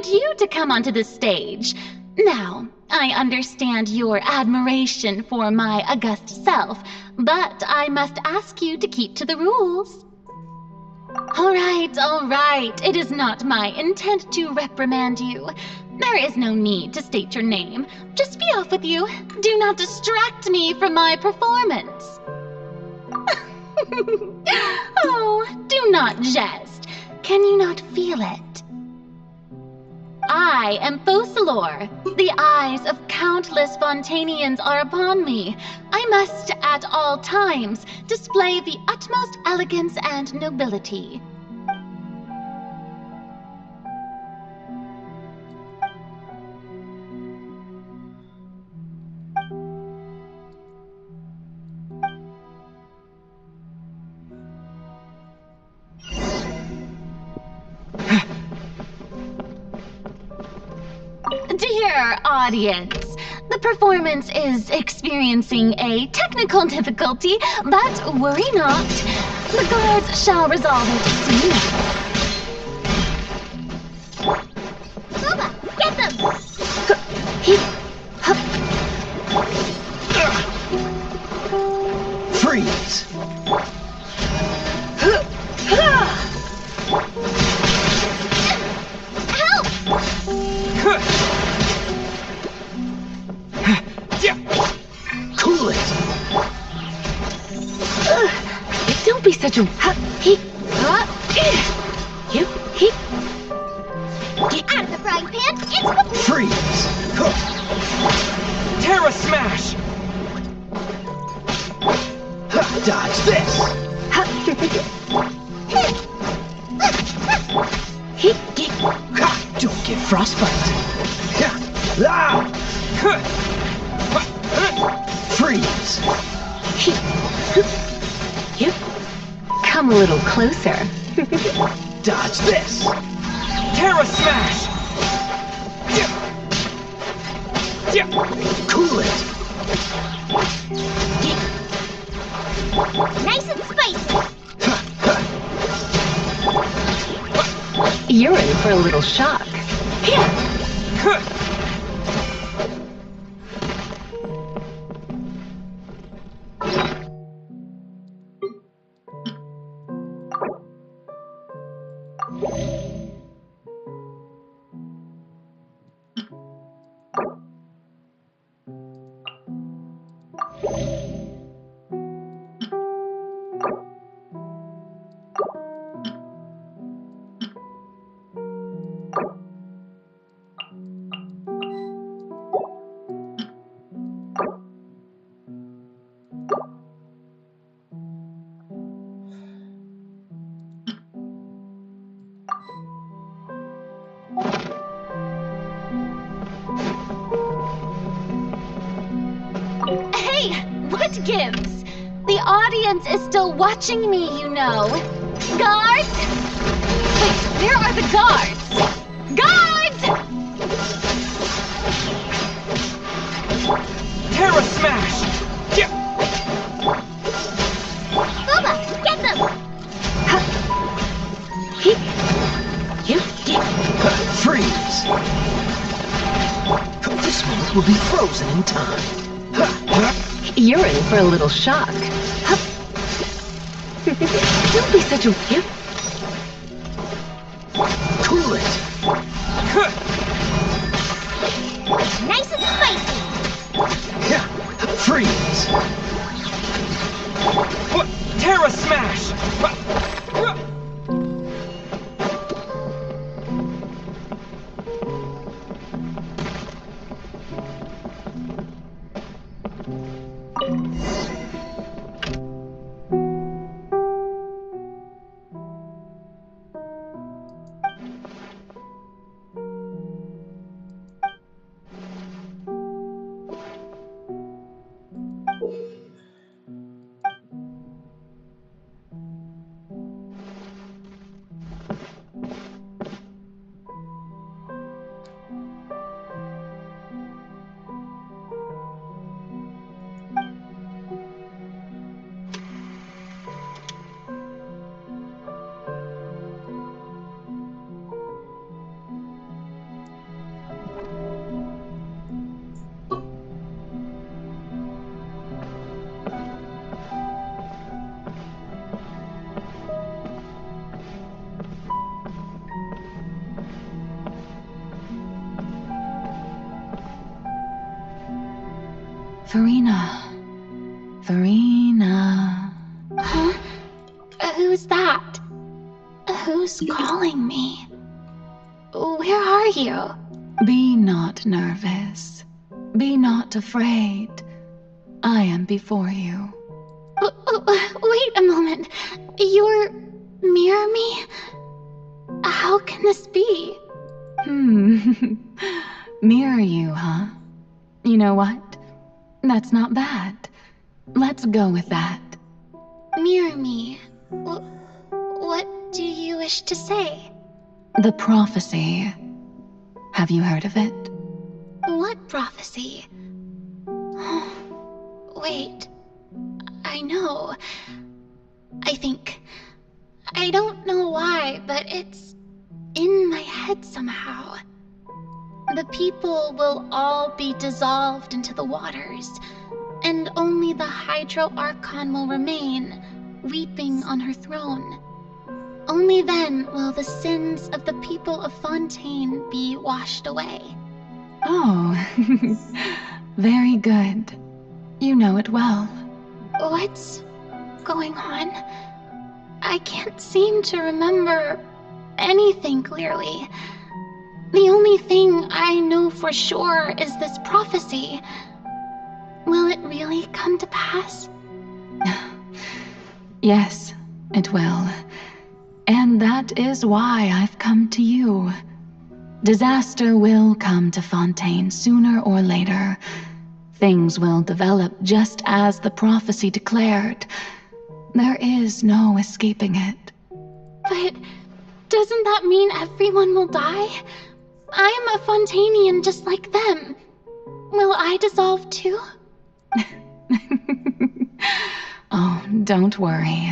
wanted you to come onto the stage. Now, I understand your admiration for my august self, but I must ask you to keep to the rules. All right. It is not my intent to reprimand you. There is no need to state your name. Just be off with you. Do not distract me from my performance. Oh, do not jest. Can you not feel it? I am Focalor. The eyes of countless Fontanians are upon me. I must, at all times, display the utmost elegance and nobility. Dear audience, the performance is experiencing a technical difficulty, but worry not. The guards shall resolve it soon. Booba, get them! Freeze! Cool it! Don't be such a... Get out of the frying pan, into the... Freeze! Terra Smash! Dodge this! Don't get frostbite! Freeze! Come a little closer. Dodge this! Terra Smash! Cool it! Nice and spicy! You're in for a little shock. Hey, what gives? The audience is still watching me, you know. Guards? Wait, where are the guards? Guards! Terra Smash! Booba, get them! Freeze! This moment will be frozen in time. You're in for a little shock. Don't be such a... Cool it! Nice and spicy! Freeze! Terra Smash! Farina. Farina. Huh? Who's that? Who's calling me? Where are you? Be not nervous. Be not afraid. I am before you. Wait a moment. You're near me? How can this be? Mirror you, huh? You know what? That's not bad. Let's go with that. Mirror me? What do you wish to say? The prophecy. Have you heard of it? What prophecy? Wait. I know. I think. I don't know why, but it's in my head somehow. The people will all be dissolved into the waters, and only the Hydro Archon will remain, weeping on her throne. Only then will the sins of the people of Fontaine be washed away. Oh, very good. You know it well. What's going on? I can't seem to remember anything clearly. The only thing I know for sure is this prophecy. Will it really come to pass? Yes, it will. And that is why I've come to you. Disaster will come to Fontaine sooner or later. Things will develop just as the prophecy declared. There is no escaping it. But doesn't that mean everyone will die? I'm a Fontainian just like them. Will I dissolve too? Oh, don't worry.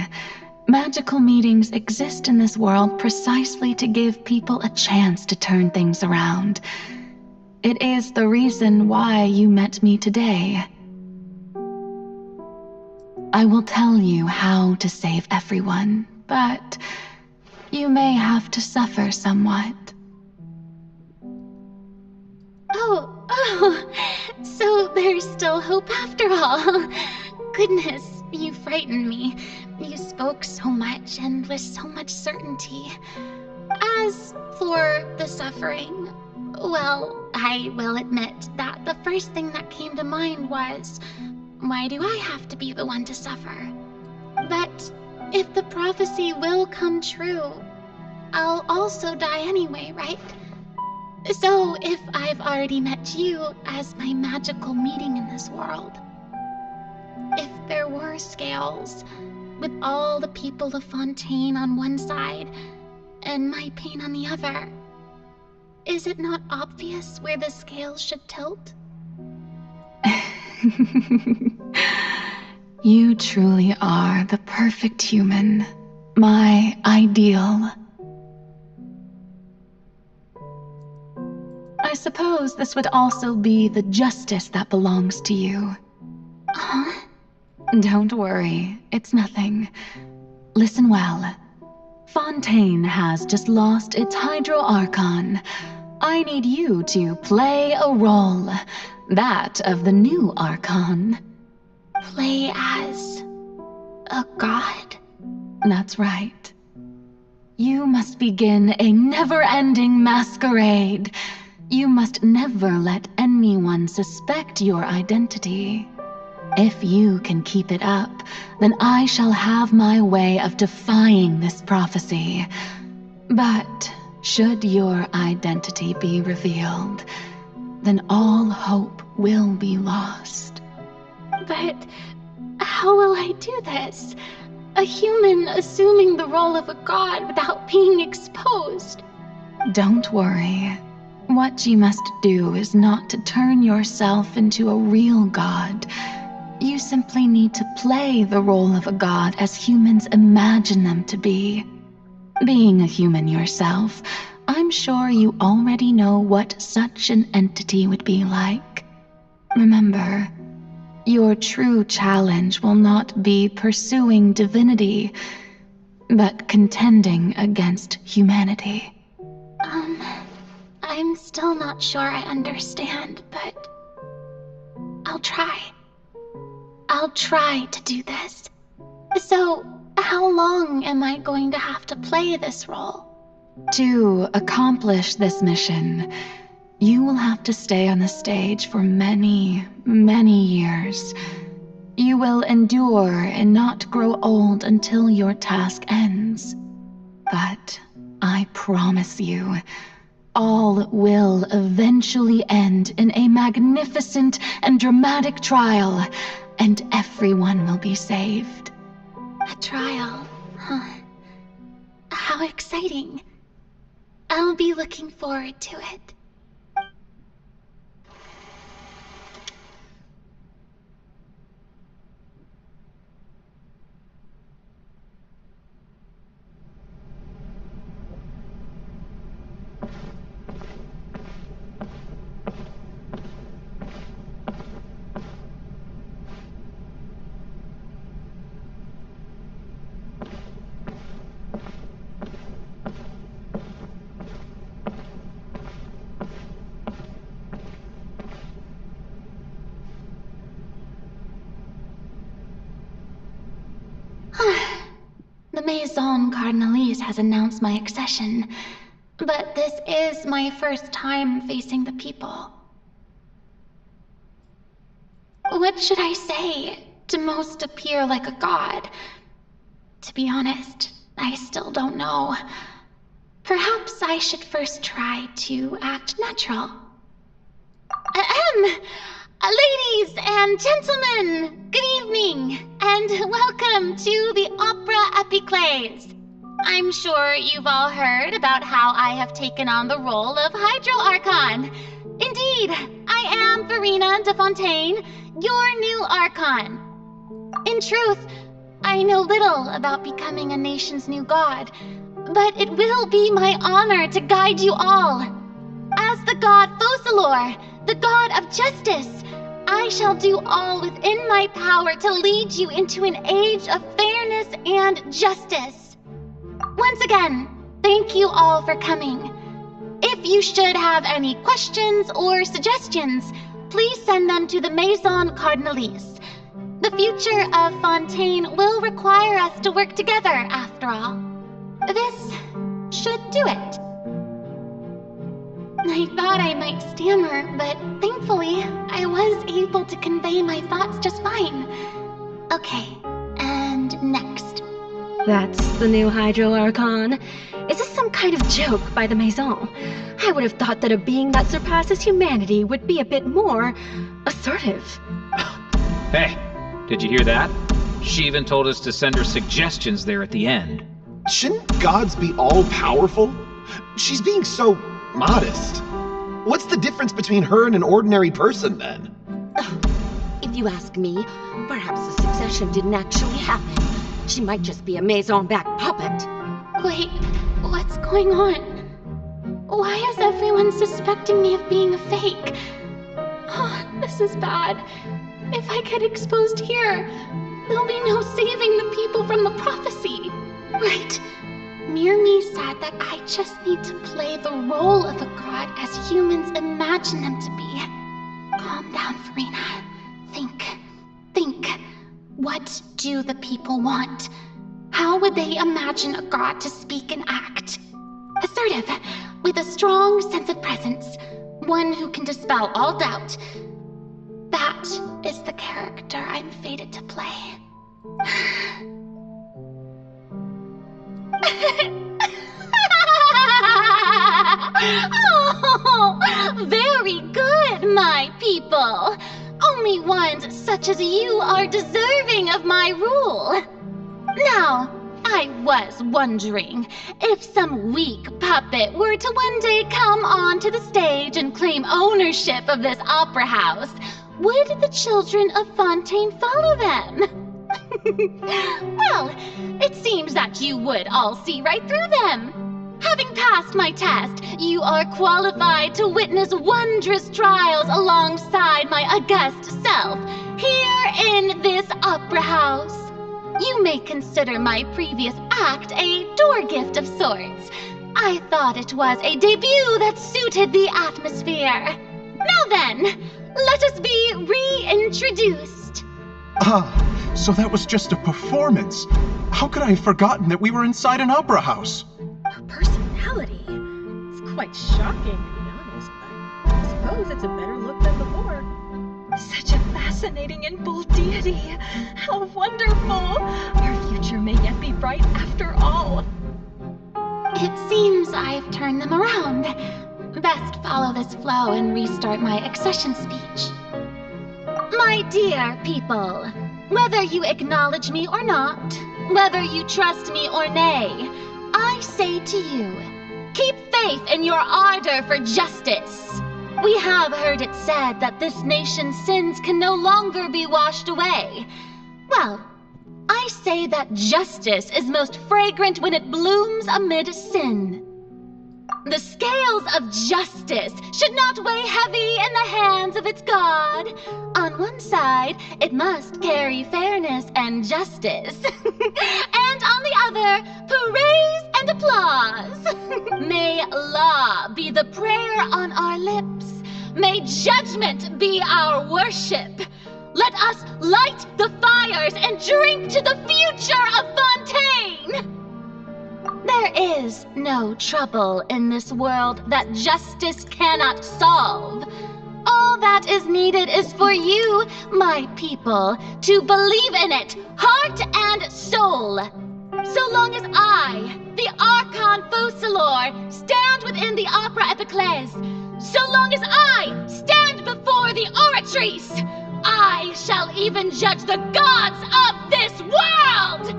Magical meetings exist in this world precisely to give people a chance to turn things around. It is the reason why you met me today. I will tell you how to save everyone, but you may have to suffer somewhat. Oh, so there's still hope after all. Goodness, you frightened me. You spoke so much and with so much certainty. As for the suffering, well, I will admit that the first thing that came to mind was, why do I have to be the one to suffer? But if the prophecy will come true, I'll also die anyway, right? So if I've already met you as my magical meeting in this world, if there were scales, with all the people of Fontaine on one side and my pain on the other, is it not obvious where the scales should tilt? You truly are the perfect human, my ideal. I suppose this would also be the justice that belongs to you. Huh? Don't worry, it's nothing. Listen well. Fontaine has just lost its Hydro Archon. I need you to play a role, that of the new Archon. Play as a god? That's right. You must begin a never-ending masquerade. You must never let anyone suspect your identity. If you can keep it up, then I shall have my way of defying this prophecy. But should your identity be revealed, then all hope will be lost. But how will I do this? A human assuming the role of a god without being exposed? Don't worry. What you must do is not to turn yourself into a real god. You simply need to play the role of a god as humans imagine them to be. Being a human yourself, I'm sure you already know what such an entity would be like. Remember, your true challenge will not be pursuing divinity, but contending against humanity. I'm still not sure I understand, but I'll try. I'll try to do this. So, how long am I going to have to play this role? To accomplish this mission, you will have to stay on the stage for many, many years. You will endure and not grow old until your task ends. But I promise you, all will eventually end in a magnificent and dramatic trial, and everyone will be saved. A trial, huh? How exciting. I'll be looking forward to it. The Maison Cardinalise has announced my accession, but this is my first time facing the people. What should I say to most appear like a god? To be honest, I still don't know. Perhaps I should first try to act natural. Ladies and gentlemen, good evening, and welcome to the Opera Epiclese. I'm sure you've all heard about how I have taken on the role of Hydro Archon. Indeed, I am Verena de Fontaine, your new Archon. In truth, I know little about becoming a nation's new god, but it will be my honor to guide you all. As the god Focalor, the god of justice, I shall do all within my power to lead you into an age of fairness and justice. Once again, thank you all for coming. If you should have any questions or suggestions, please send them to the Maison Cardinalise. The future of Fontaine will require us to work together, after all. This should do it. I thought I might stammer, but thankfully, I was able to convey my thoughts just fine. Okay, and next. That's the new Hydro Archon. Is this some kind of joke by the Maison? I would have thought that a being that surpasses humanity would be a bit more assertive. Hey, did you hear that? She even told us to send her suggestions there at the end. Shouldn't gods be all-powerful? She's being so modest. What's the difference between her and an ordinary person, then? If you ask me, perhaps the succession didn't actually happen. She might just be a Maison-backed puppet. Wait, what's going on? Why is everyone suspecting me of being a fake? Oh, this is bad. If I get exposed here, there'll be no saving the people from the prophecy. Right. Mirmi said that I just need to play the role of a god as humans imagine them to be. Calm down, Verena. Think. What do the people want? How would they imagine a god to speak and act? Assertive, with a strong sense of presence. One who can dispel all doubt. That is the character I'm fated to play. Oh, very good, my people. Only ones such as you are deserving of my rule. Now, I was wondering if some weak puppet were to one day come onto the stage and claim ownership of this opera house, would the children of Fontaine follow them? Well, it seems that you would all see right through them. Having passed my test, you are qualified to witness wondrous trials alongside my august self, here in this opera house. You may consider my previous act a door gift of sorts. I thought it was a debut that suited the atmosphere. Now then, let us be reintroduced. Ah, so that was just a performance. How could I have forgotten that we were inside an opera house? A personality? It's quite shocking, to be honest, but I suppose it's a better look than before. Such a fascinating and bold deity. How wonderful! Our future may yet be bright after all. It seems I've turned them around. Best follow this flow and restart my accession speech. My dear people, whether you acknowledge me or not, whether you trust me or nay, I say to you, keep faith in your ardor for justice. We have heard it said that this nation's sins can no longer be washed away. Well, I say that justice is most fragrant when it blooms amid sin. The scales of justice should not weigh heavy in the hands of its God. On one side, it must carry fairness and justice. And on the other, praise and applause. May law be the prayer on our lips. May judgment be our worship. Let us light the fires and drink to the future of Fontaine. There is no trouble in this world that justice cannot solve. All that is needed is for you, my people, to believe in it, heart and soul. So long as I, the Archon Focalor, stand within the Opera Epiclese, so long as I stand before the Oratrice, I shall even judge the gods of this world!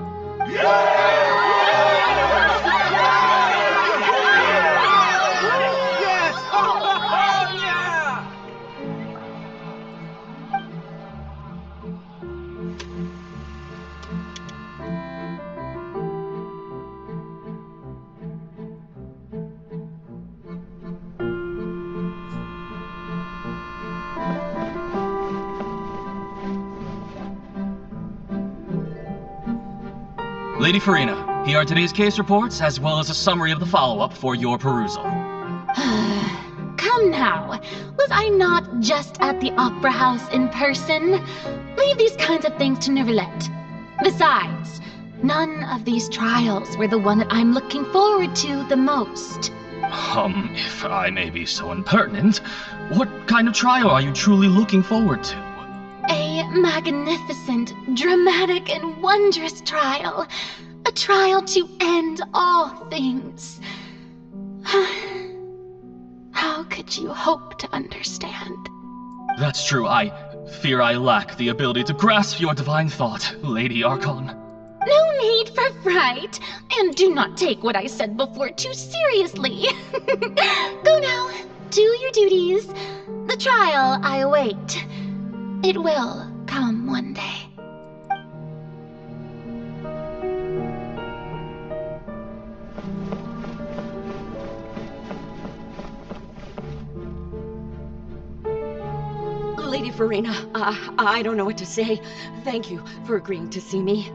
Lady Farina, here are today's case reports, as well as a summary of the follow-up for your perusal. Come now, was I not just at the Opera House in person? Leave these kinds of things to Neuvillette. Besides, none of these trials were the one that I'm looking forward to the most. If I may be so impertinent, what kind of trial are you truly looking forward to? A magnificent, dramatic, and wondrous trial. A trial to end all things. How could you hope to understand? That's true. I fear I lack the ability to grasp your divine thought, Lady Archon. No need for fright, and do not take what I said before too seriously. Go now, do your duties. The trial I await. It will come one day. Lady Farina, I don't know what to say. Thank you for agreeing to see me.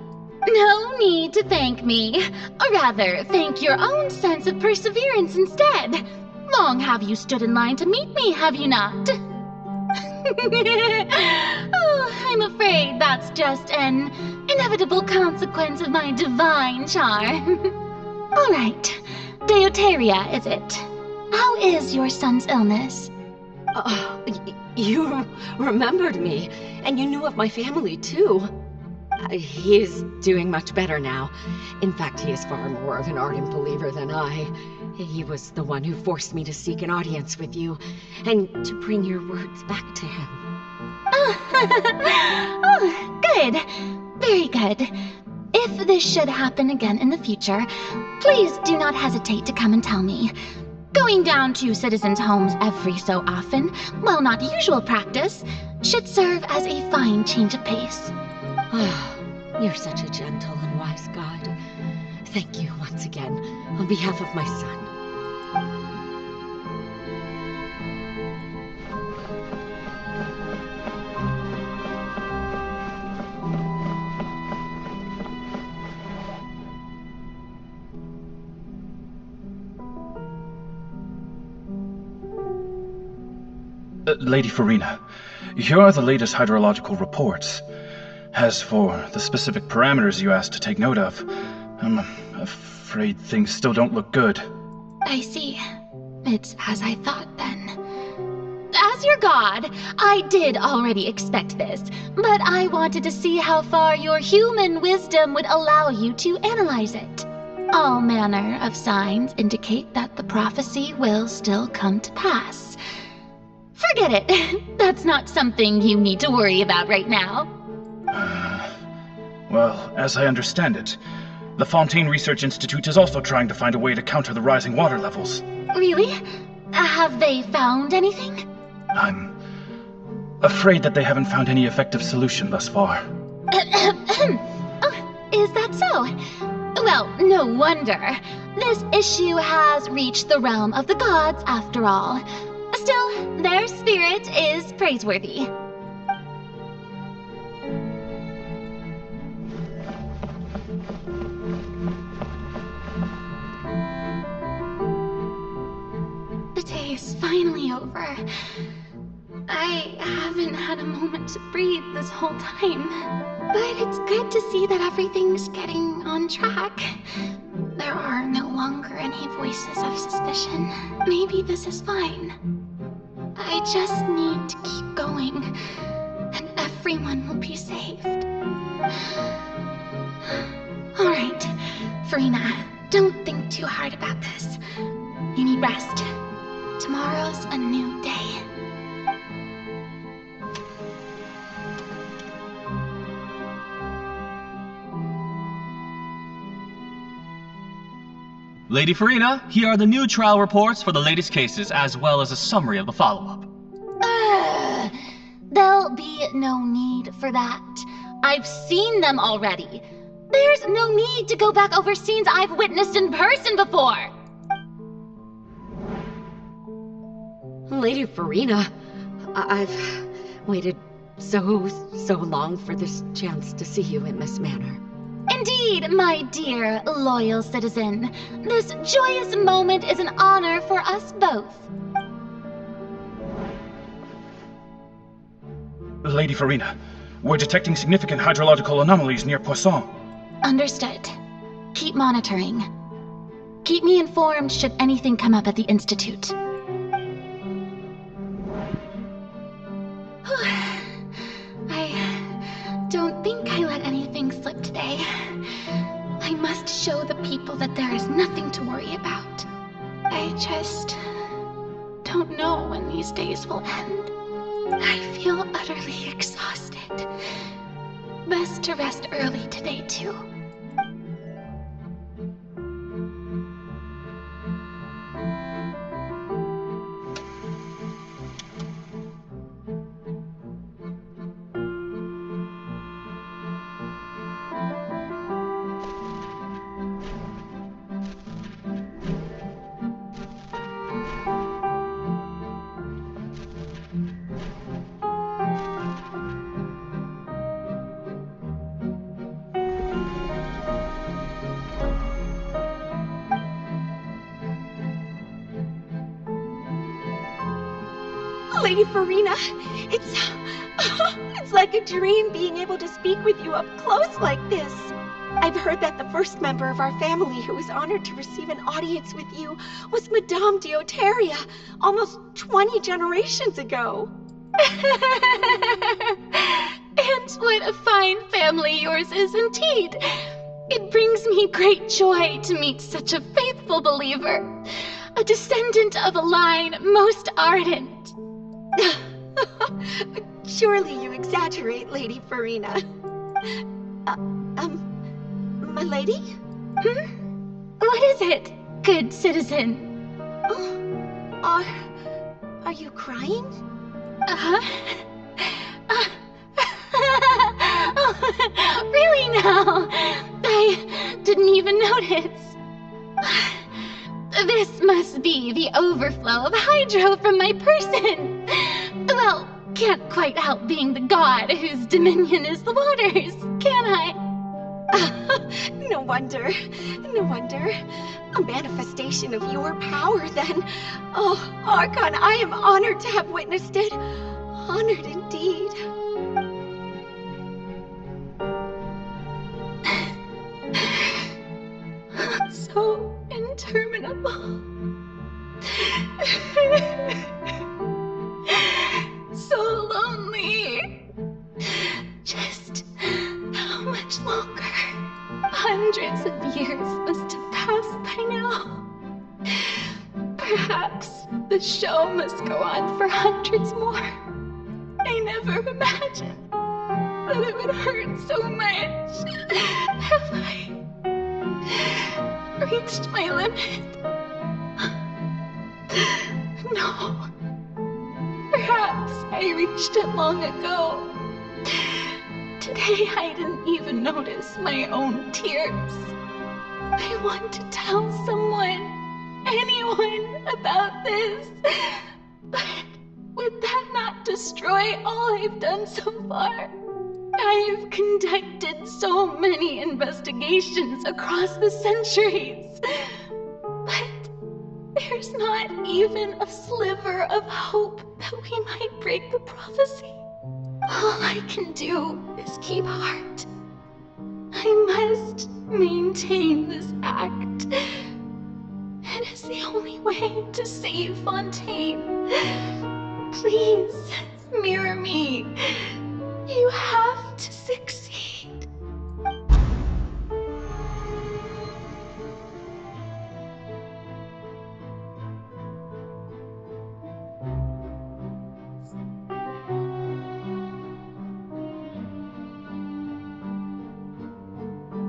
No need to thank me. Or rather, thank your own sense of perseverance instead. Long have you stood in line to meet me, have you not? Oh, I'm afraid that's just an inevitable consequence of my divine charm. All right, Deoteria, is it? How is your son's illness? You remembered me, and you knew of my family, too. He is doing much better now. In fact, he is far more of an ardent believer than I. He was the one who forced me to seek an audience with you, and to bring your words back to him. Oh, good. Very good. If this should happen again in the future, please do not hesitate to come and tell me. Going down to citizens' homes every so often, while not usual practice, should serve as a fine change of pace. You're such a gentle and wise god. Thank you once again, on behalf of my son. Lady Farina, here are the latest hydrological reports. As for the specific parameters you asked to take note of, I'm afraid things still don't look good. I see. It's as I thought then. As your god, I did already expect this, but I wanted to see how far your human wisdom would allow you to analyze it. All manner of signs indicate that the prophecy will still come to pass. Forget it. That's not something you need to worry about right now. Well, as I understand it, the Fontaine Research Institute is also trying to find a way to counter the rising water levels. Really? Have they found anything? I'm afraid that they haven't found any effective solution thus far. Oh, is that so? Well, no wonder. This issue has reached the realm of the gods, after all. Still, their spirit is praiseworthy. The day is finally over. I haven't had a moment to breathe this whole time. But it's good to see that everything's getting on track. There are no longer any voices of suspicion. Maybe this is fine. I just need to keep going, and everyone will be saved. Alright, Farina, don't think too hard about this. You need rest. Tomorrow's a new day. Lady Farina, here are the new trial reports for the latest cases, as well as a summary of the follow-up. There'll be no need for that. I've seen them already. There's no need to go back over scenes I've witnessed in person before. Lady Farina, I've waited so long for this chance to see you in this manner. Indeed, my dear, loyal citizen. This joyous moment is an honor for us both. Lady Farina, we're detecting significant hydrological anomalies near Poisson. Understood. Keep monitoring. Keep me informed should anything come up at the Institute. I don't think I let anything slip today. I must show the people that there is nothing to worry about. I just don't know when these days will end. I feel utterly exhausted. Best to rest early today, too. Lady Farina, it's like a dream being able to speak with you up close like this. I've heard that the first member of our family who was honored to receive an audience with you was Madame Deoteria, almost 20 generations ago. And what a fine family yours is indeed. It brings me great joy to meet such a faithful believer, a descendant of a line most ardent. Surely you exaggerate, Lady Farina. My lady? What is it, good citizen? Oh, are you crying? Really now? I didn't even notice. This must be the overflow of hydro from my person. Well, can't quite help being the god whose dominion is the waters, can I? No wonder. No wonder. A manifestation of your power, then. Oh, Archon, I am honored to have witnessed it. Honored indeed. so interminable. So lonely. Just how much longer? Hundreds of years must have passed by now. Perhaps the show must go on for hundreds more. I never imagined that it would hurt so much. Have I reached my limit? No. Perhaps I reached it long ago. Today I didn't even notice my own tears. I want to tell someone, anyone, about this. But would that not destroy all I've done so far? I've conducted so many investigations across the centuries. But there's not even a sliver of hope that we might break the prophecy. All I can do is keep heart. I must maintain this act. It is the only way to save Fontaine. Please, mirror me. You have to succeed.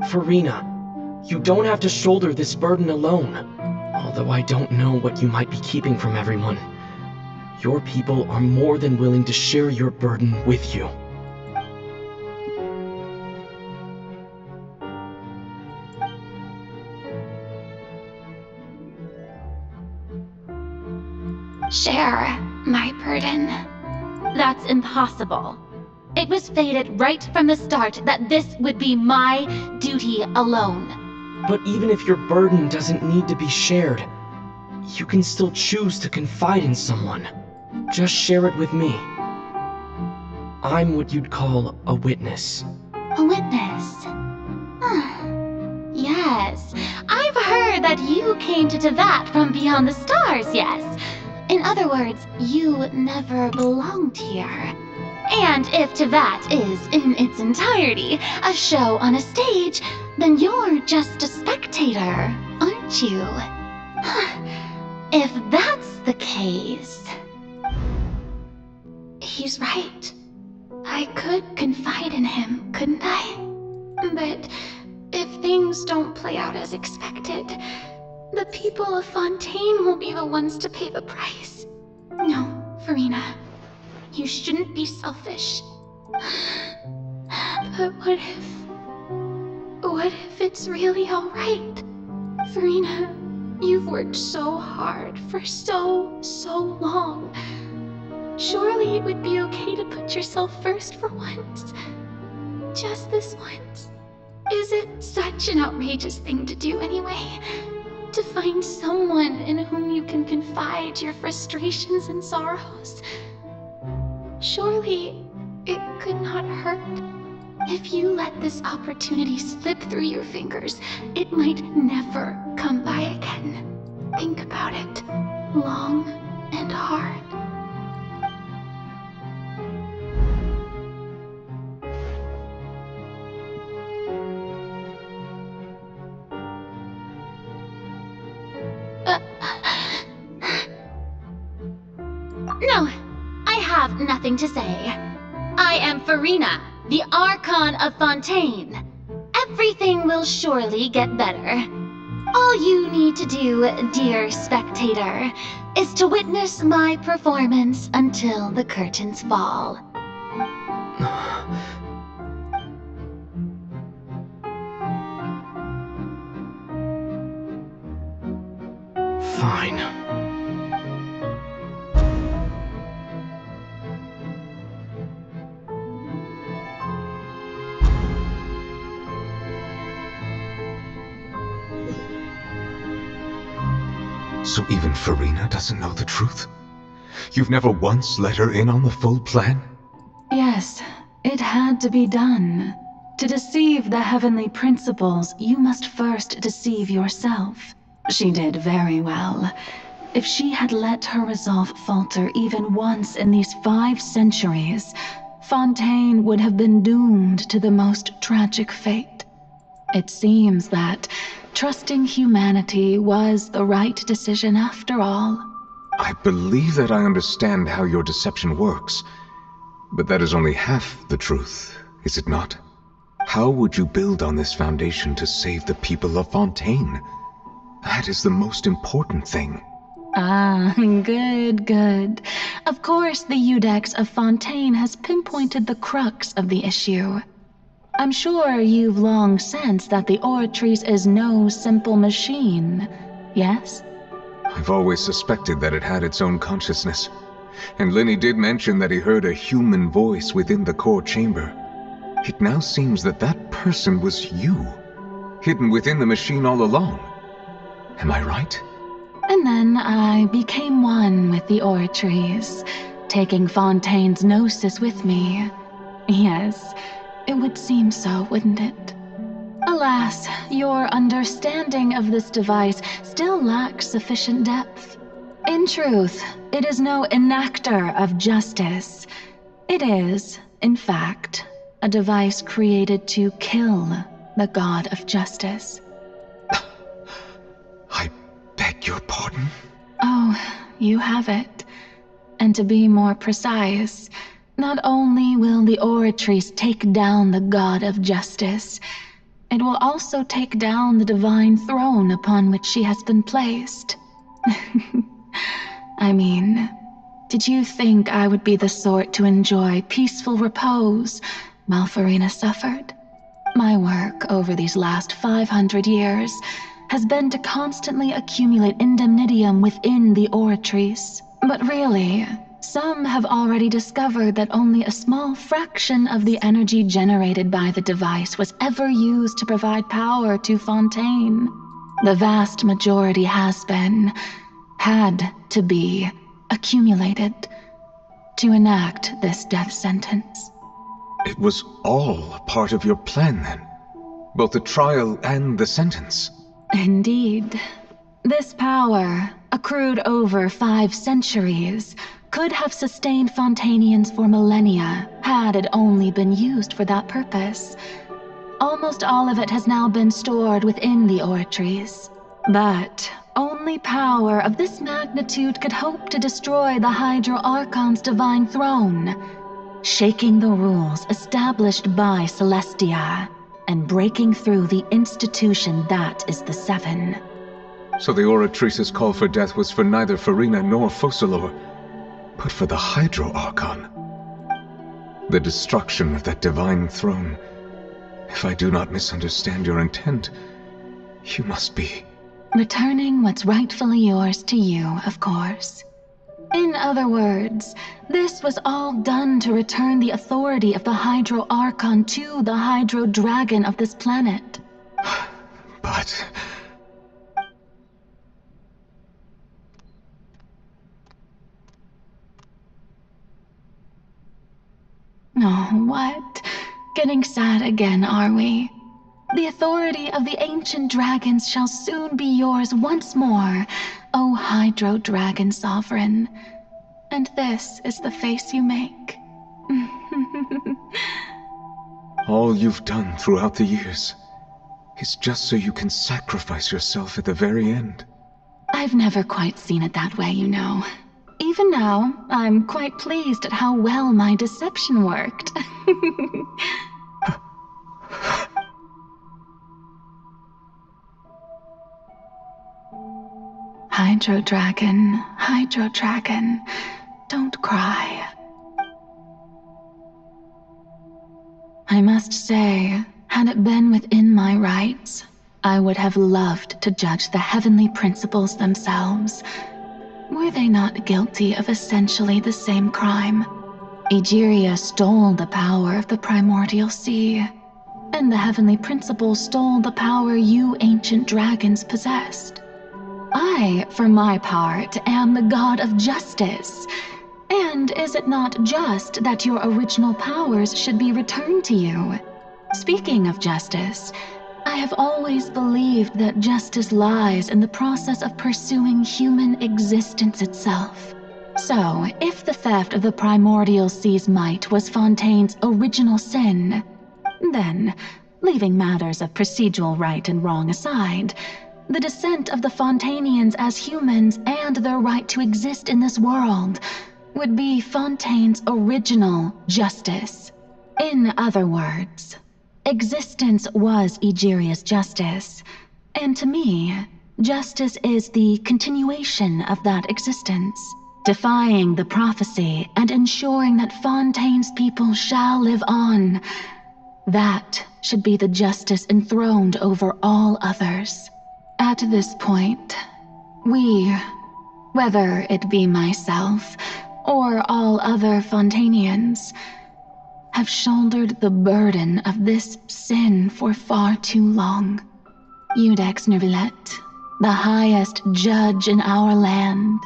Farina, you don't have to shoulder this burden alone. Although I don't know what you might be keeping from everyone. Your people are more than willing to share your burden with you. Share my burden. That's impossible. It was fated right from the start that this would be my duty alone. But even if your burden doesn't need to be shared, you can still choose to confide in someone. Just share it with me. I'm what you'd call a witness. A witness? Yes, I've heard that you came to Tevat from beyond the stars, yes. In other words, you never belonged here. And if Tevat is, in its entirety, a show on a stage, then you're just a spectator, aren't you? If that's the case... He's right. I could confide in him, couldn't I? But if things don't play out as expected, the people of Fontaine will be the ones to pay the price. No, Farina. You shouldn't be selfish. But what if it's really alright? Farina, you've worked so hard for so long. Surely it would be okay to put yourself first for once. Just this once. Is it such an outrageous thing to do anyway? To find someone in whom you can confide your frustrations and sorrows? Surely it could not hurt. If you let this opportunity slip through your fingers, it might never come by again. Think about it long and hard. No, I have nothing to say. I am Farina, the Archon of Fontaine. Everything will surely get better. All you need to do, dear spectator, is to witness my performance until the curtains fall. Fine. So even Farina doesn't know the truth? You've never once let her in on the full plan? Yes, it had to be done. To deceive the heavenly principles, you must first deceive yourself. She did very well. If she had let her resolve falter even once in these 5 centuries, Fontaine would have been doomed to the most tragic fate. It seems that trusting humanity was the right decision after all. I believe that I understand how your deception works, but that is only half the truth, is it not? How would you build on this foundation to save the people of Fontaine? That is the most important thing. Ah, good. Of course, the Iudex of Fontaine has pinpointed the crux of the issue. I'm sure you've long sensed that the Oratrice is no simple machine, yes? I've always suspected that it had its own consciousness, and Lenny did mention that he heard a human voice within the core chamber. It now seems that that person was you, hidden within the machine all along. Am I right? And then I became one with the Oratrice, taking Fontaine's gnosis with me. Yes, it would seem so, wouldn't it? Alas, your understanding of this device still lacks sufficient depth. In truth, it is no enactor of justice. It is, in fact, a device created to kill the god of justice. I beg your pardon? Oh, you have it. And to be more precise, not only will the Oratrice take down the god of justice, it will also take down the divine throne upon which she has been placed. I mean, did you think I would be the sort to enjoy peaceful repose while Farina suffered? My work over these last 500 years has been to constantly accumulate indemnitium within the Oratrice. But really, some have already discovered that only a small fraction of the energy generated by the device was ever used to provide power to Fontaine. The vast majority had to be, accumulated to enact this death sentence. It was all part of your plan, then? Both the trial and the sentence? Indeed. This power, accrued over 5 centuries, could have sustained Fontainians for millennia had it only been used for that purpose. Almost all of it has now been stored within the Oratrice. But only power of this magnitude could hope to destroy the Hydro Archon's divine throne, shaking the rules established by Celestia and breaking through the institution that is the Seven. So the Oratrice's call for death was for neither Farina nor Focalor, but for the Hydro Archon. The destruction of that divine throne. If I do not misunderstand your intent, you must be... returning what's rightfully yours to you, of course. In other words, this was all done to return the authority of the Hydro Archon to the Hydro Dragon of this planet. But... Oh, what? Getting sad again, are we? The authority of the ancient dragons shall soon be yours once more, O Hydro Dragon Sovereign. And this is the face you make. all you've done throughout the years is just so you can sacrifice yourself at the very end. I've never quite seen it that way, you know. Even now, I'm quite pleased at how well my deception worked. Hydro Dragon, don't cry. I must say, had it been within my rights, I would have loved to judge the heavenly principles themselves. Were they not guilty of essentially the same crime? Egeria stole the power of the primordial sea, and the heavenly principles stole the power you ancient dragons possessed. I, for my part, am the god of justice. And is it not just that your original powers should be returned to you? Speaking of justice, I have always believed that justice lies in the process of pursuing human existence itself. So, if the theft of the primordial sea's might was Fontaine's original sin, then, leaving matters of procedural right and wrong aside, the descent of the Fontainians as humans and their right to exist in this world would be Fontaine's original justice. In other words, existence was Egeria's justice, and to me, justice is the continuation of that existence, defying the prophecy and ensuring that Fontaine's people shall live on. That should be the justice enthroned over all others. At this point, we, whether it be myself or all other Fontainians, have shouldered the burden of this sin for far too long. Iudex Neuvillette, the highest judge in our land,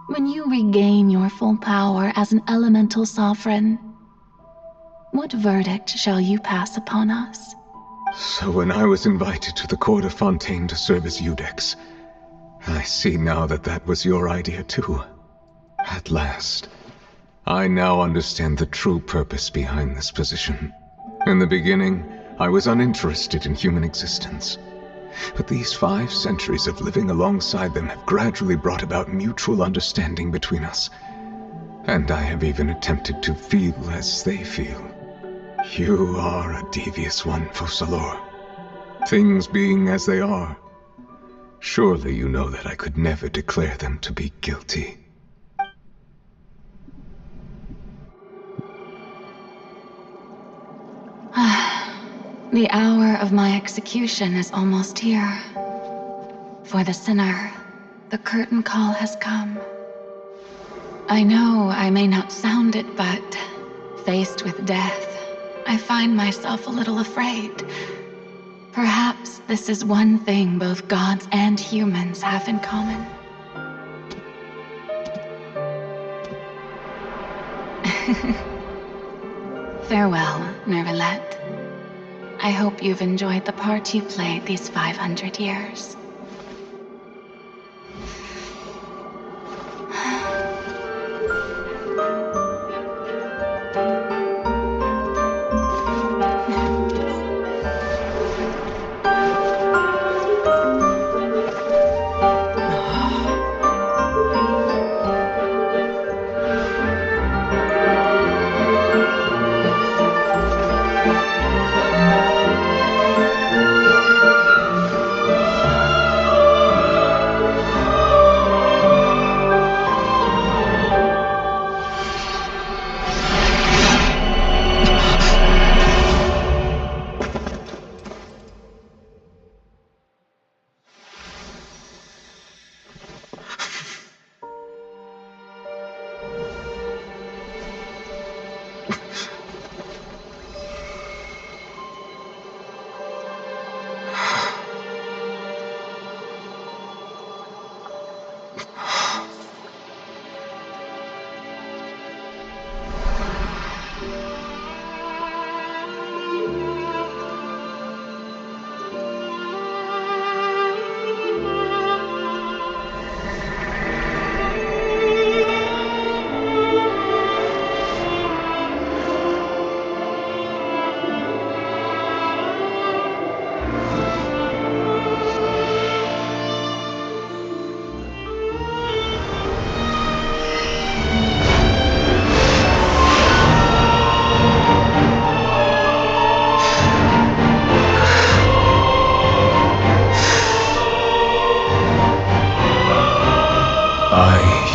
when you regain your full power as an elemental sovereign, what verdict shall you pass upon us? So when I was invited to the court of Fontaine to serve as Iudex, I see now that that was your idea too. At last, I now understand the true purpose behind this position. In the beginning, I was uninterested in human existence. But these 5 centuries of living alongside them have gradually brought about mutual understanding between us. And I have even attempted to feel as they feel. You are a devious one, Focalors. Things being as they are, surely you know that I could never declare them to be guilty. The hour of my execution is almost here. For the sinner, the curtain call has come. I know I may not sound it, but faced with death, I find myself a little afraid. Perhaps this is one thing both gods and humans have in common. Farewell, Neuvillette. I hope you've enjoyed the part you played these 500 years.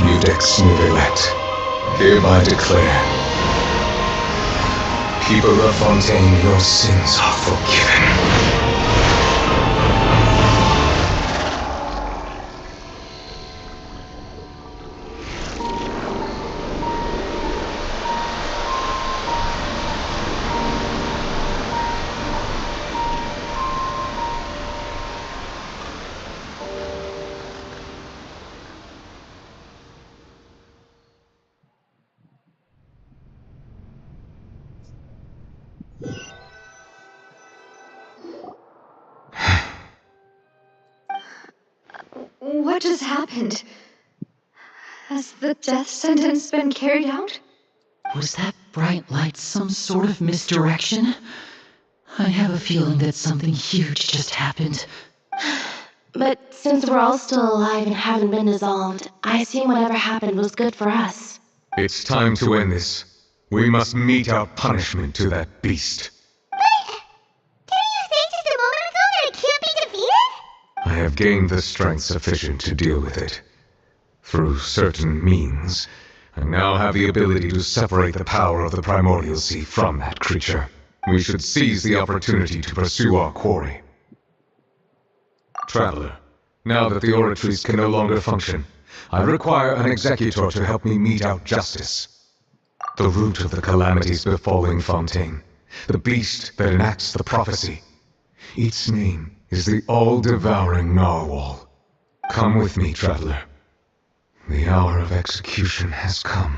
Iudex Neuvillette, hereby declare, people of Fontaine, your sins are forgiven. What just happened? Has the death sentence been carried out? Was that bright light some sort of misdirection? I have a feeling that something huge just happened. But since we're all still alive and haven't been dissolved, I assume whatever happened was good for us. It's time to end this. We must mete out punishment to that beast. I have gained the strength sufficient to deal with it. Through certain means, I now have the ability to separate the power of the Primordial Sea from that creature. We should seize the opportunity to pursue our quarry. Traveler, now that the oratories can no longer function, I require an executor to help me mete out justice. The root of the calamities befalling Fontaine, the beast that enacts the prophecy. Its name is the all-devouring Narwhal. Come with me, traveler. The hour of execution has come.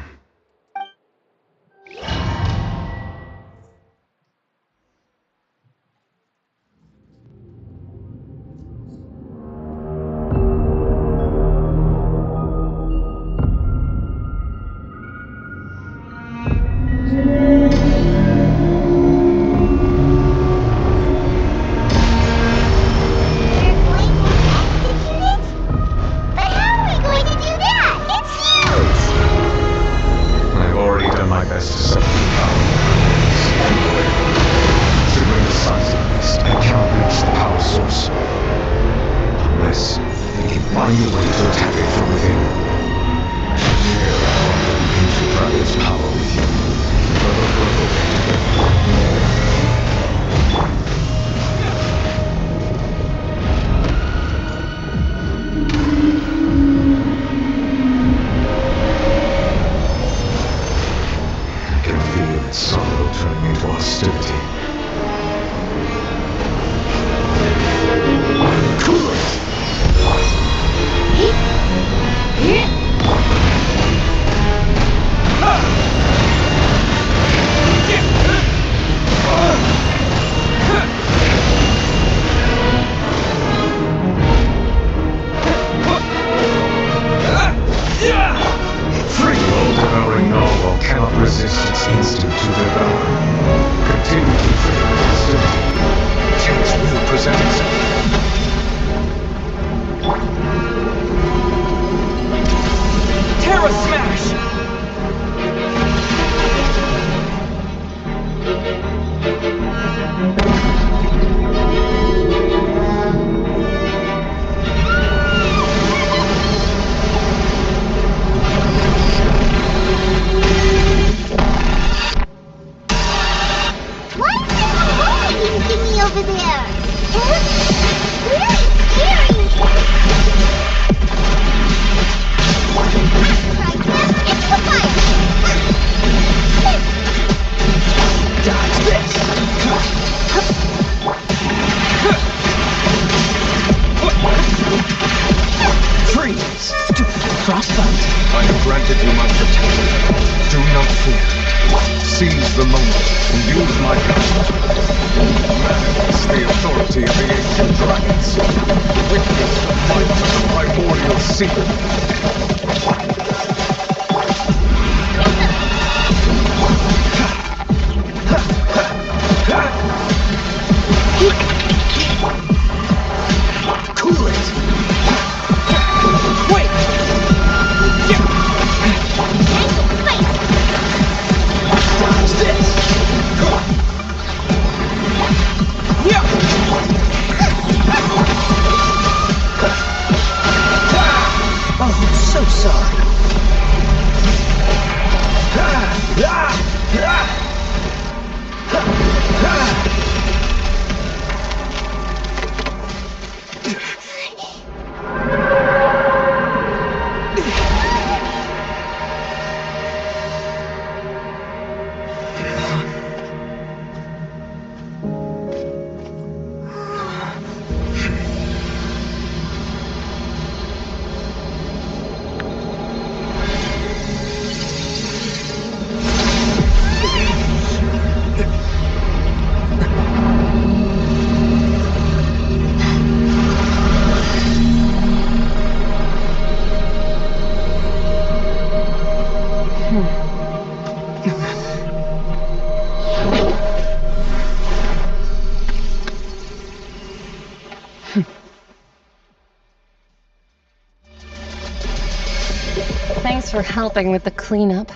for helping with the cleanup.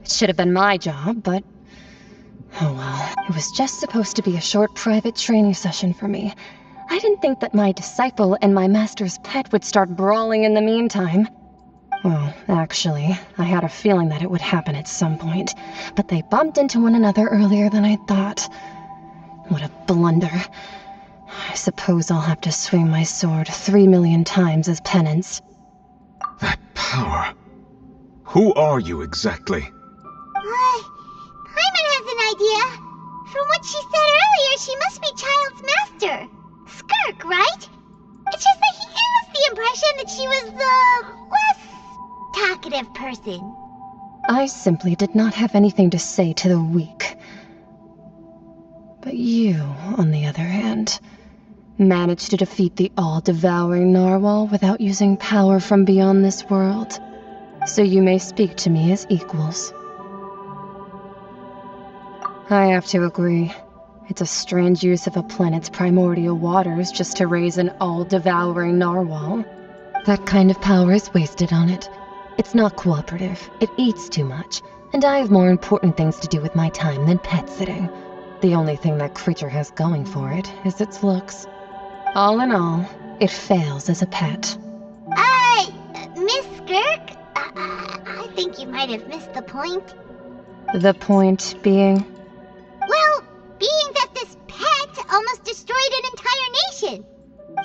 It should have been my job, but... oh well. It was just supposed to be a short private training session for me. I didn't think that my disciple and my master's pet would start brawling in the meantime. Well, actually, I had a feeling that it would happen at some point, but they bumped into one another earlier than I thought. What a blunder. I suppose I'll have to swing my sword 3 million times as penance. That power. Who are you exactly? Paimon has an idea. From what she said earlier, she must be Child's master. Skirk, right? It's just that he gave us the impression that she was the less talkative person. I simply did not have anything to say to the weak. But you, on the other hand, managed to defeat the all-devouring narwhal without using power from beyond this world. So you may speak to me as equals. I have to agree. It's a strange use of a planet's primordial waters just to raise an all-devouring narwhal. That kind of power is wasted on it. It's not cooperative, it eats too much, and I have more important things to do with my time than pet sitting. The only thing that creature has going for it is its looks. All in all, it fails as a pet. Miss Skirk? I think you might have missed the point. The point being? Well, being that this pet almost destroyed an entire nation.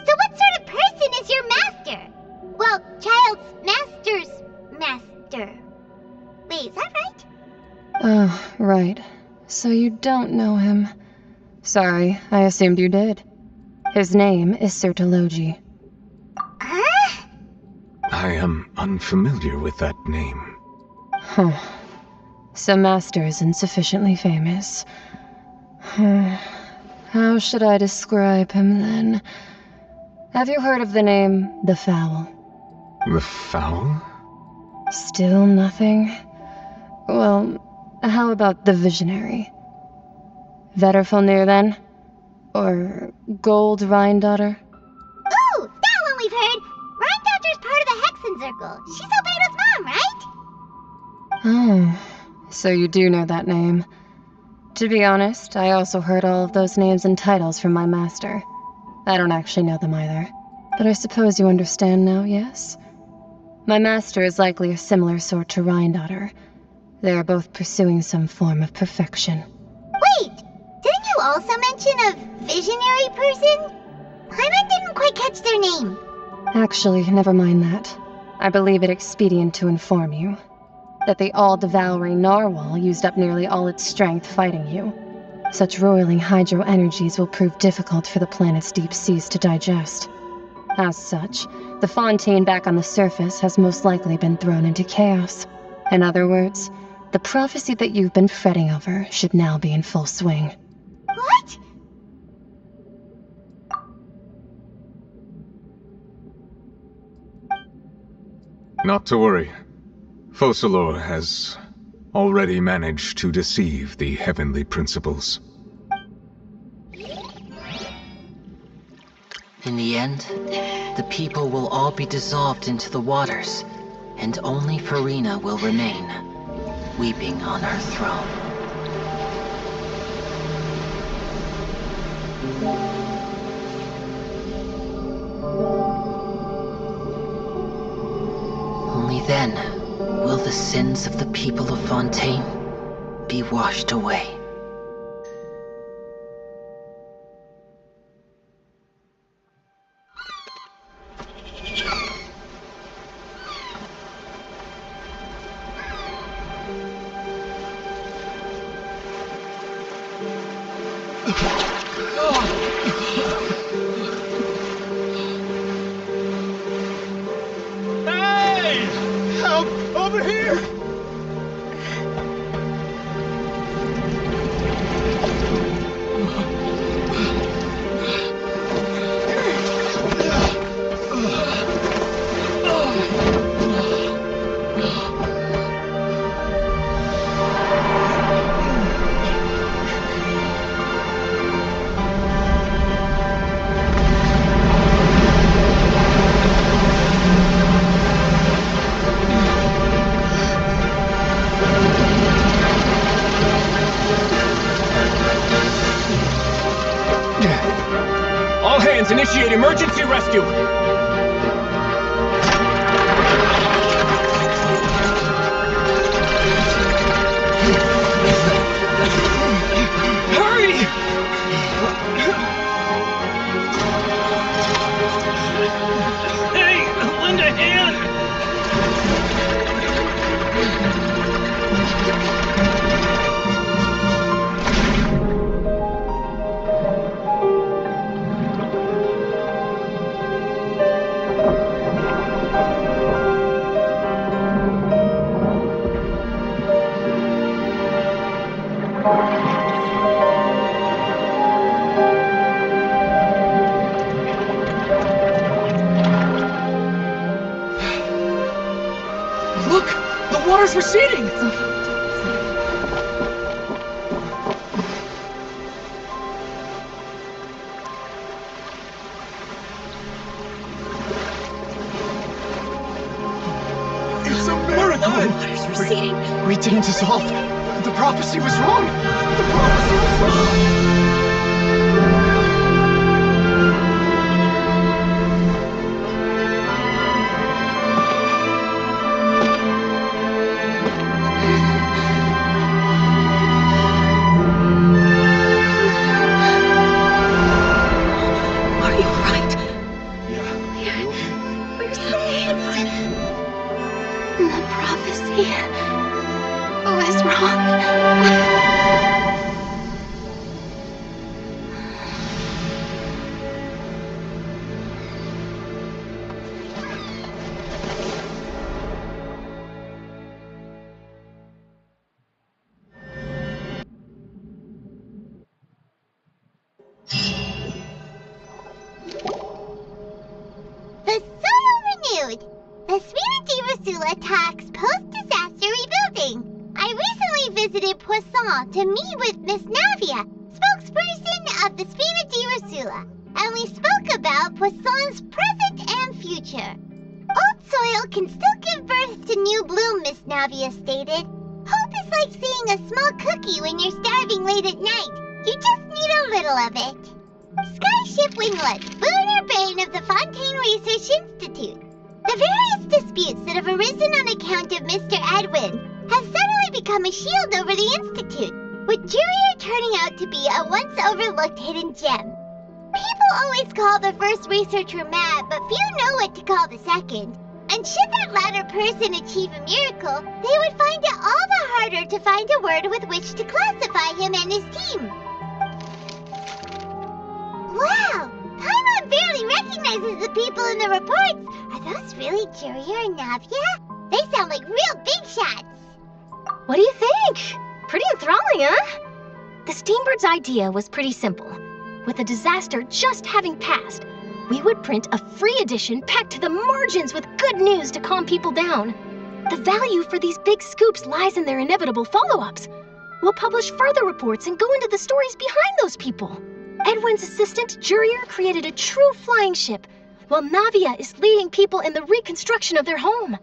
So what sort of person is your master? Well, Child's master's master. Wait, is that right? Oh, right. So you don't know him. Sorry, I assumed you did. His name is Sertologi. Huh? I am unfamiliar with that name. Huh. So Master isn't sufficiently famous. How should I describe him then? Have you heard of the name The Fowl? The Fowl? Still nothing? Well, how about the Visionary? Vetterfalnir then? Or Gold Rhine-daughter? Ooh, that one we've heard! Rhine-daughter's part of the Hexen Circle. She's Albedo's mom, right? Oh, so you do know that name. To be honest, I also heard all of those names and titles from my master. I don't actually know them either. But I suppose you understand now, yes? My master is likely a similar sort to Rhine-daughter. They are both pursuing some form of perfection. Wait! Didn't you also mention a visionary person? Paimon didn't quite catch their name. Actually, never mind that. I believe it expedient to inform you that the all-devouring narwhal used up nearly all its strength fighting you. Such roiling hydro energies will prove difficult for the planet's deep seas to digest. As such, the Fontaine back on the surface has most likely been thrown into chaos. In other words, the prophecy that you've been fretting over should now be in full swing. What? Not to worry. Focalor has already managed to deceive the heavenly principles. In the end, the people will all be dissolved into the waters, and only Farina will remain, weeping on her throne. Only then will the sins of the people of Fontaine be washed away. Hey! Help! Over here! hands, initiate emergency rescue! Hurry! Hey, lend a hand! Look! The water's receding! It's a miracle! Water's receding. We didn't dissolve. The prophecy was wrong. The prophecy was wrong. Are you right? Yeah. We're saved. The prophecy was wrong. The soil renewed. The Spina di Rosula talks post-disaster rebuilding. I recently visited Poisson to meet with Miss Navia, spokesperson of the Spina di Rosula, and we spoke about Poisson's present and future. Old soil can still give birth to new bloom, Miss Navia stated. Hope is like seeing a small cookie when you're starving late at night. You just need a little of it. Skyship Winglet, lunar bane of the Fontaine Research Institute. The various disputes that have arisen on account of Mr. Edwin have suddenly become a shield over the Institute, with Jurier turning out to be a once-overlooked hidden gem. People always call the first researcher mad, but few know what to call the second. And should that latter person achieve a miracle, they would find it all the harder to find a word with which to classify him and his team. Wow! Paimon barely recognizes the people in the reports. Are those really Jurier and Navia? They sound like real big shots. What do you think? Pretty enthralling, huh? The Steambird's idea was pretty simple. With a disaster just having passed, we would print a free edition packed to the margins with good news to calm people down. The value for these big scoops lies in their inevitable follow-ups. We'll publish further reports and go into the stories behind those people. Edwin's assistant, Jurier, created a true flying ship, while Navia is leading people in the reconstruction of their home.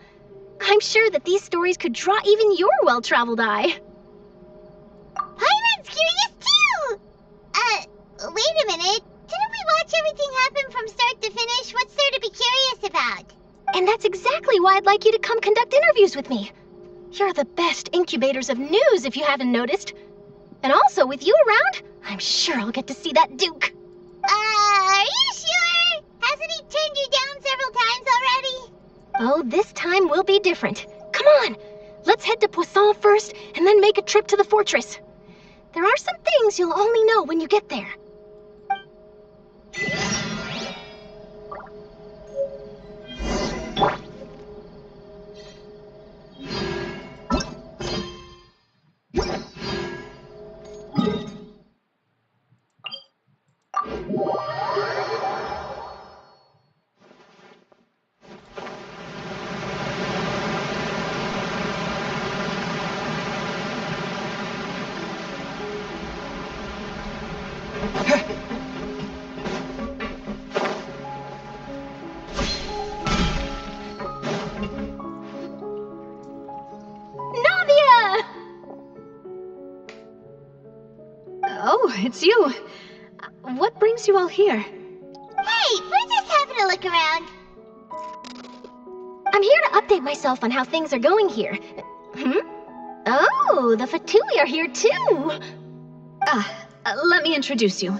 I'm sure that these stories could draw even your well-traveled eye. Paimon's curious too! Wait a minute. Didn't we watch everything happen from start to finish? What's there to be curious about? And that's exactly why I'd like you to come conduct interviews with me. You're the best incubators of news, if you haven't noticed. And also, with you around, I'm sure I'll get to see that Duke. Are you sure? Hasn't he turned you down several times already? Oh, this time will be different. Come on, let's head to Poisson first, and then make a trip to the fortress. There are some things you'll only know when you get there. Oh, it's you. What brings you all here? Hey, to look around. I'm here to update myself on how things are going here. Oh, the Fatui are here too! Let me introduce you.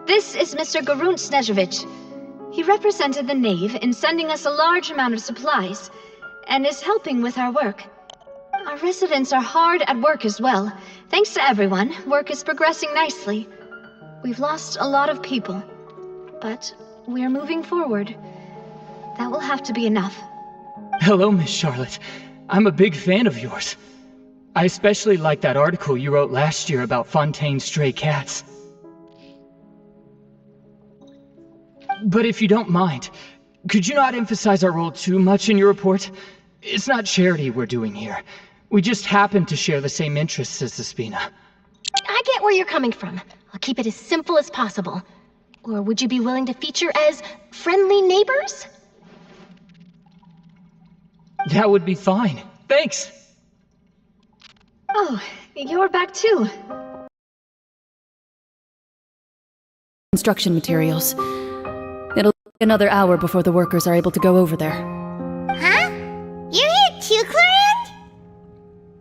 This is Mr. Garun Snezhevich. He represented the Knave in sending us a large amount of supplies, and is helping with our work. Our residents are hard at work as well. Thanks to everyone, work is progressing nicely. We've lost a lot of people, but we're moving forward. That will have to be enough. Hello, Miss Charlotte. I'm a big fan of yours. I especially like that article you wrote last year about Fontaine's stray cats. But if you don't mind, could you not emphasize our role too much in your report? It's not charity we're doing here. We just happen to share the same interests as the Spina. I get where you're coming from. I'll keep it as simple as possible. Or would you be willing to feature as friendly neighbors? That would be fine. Thanks! Oh, you're back too. Construction materials. It'll take another hour before the workers are able to go over there. Huh? You're here too, Clarence?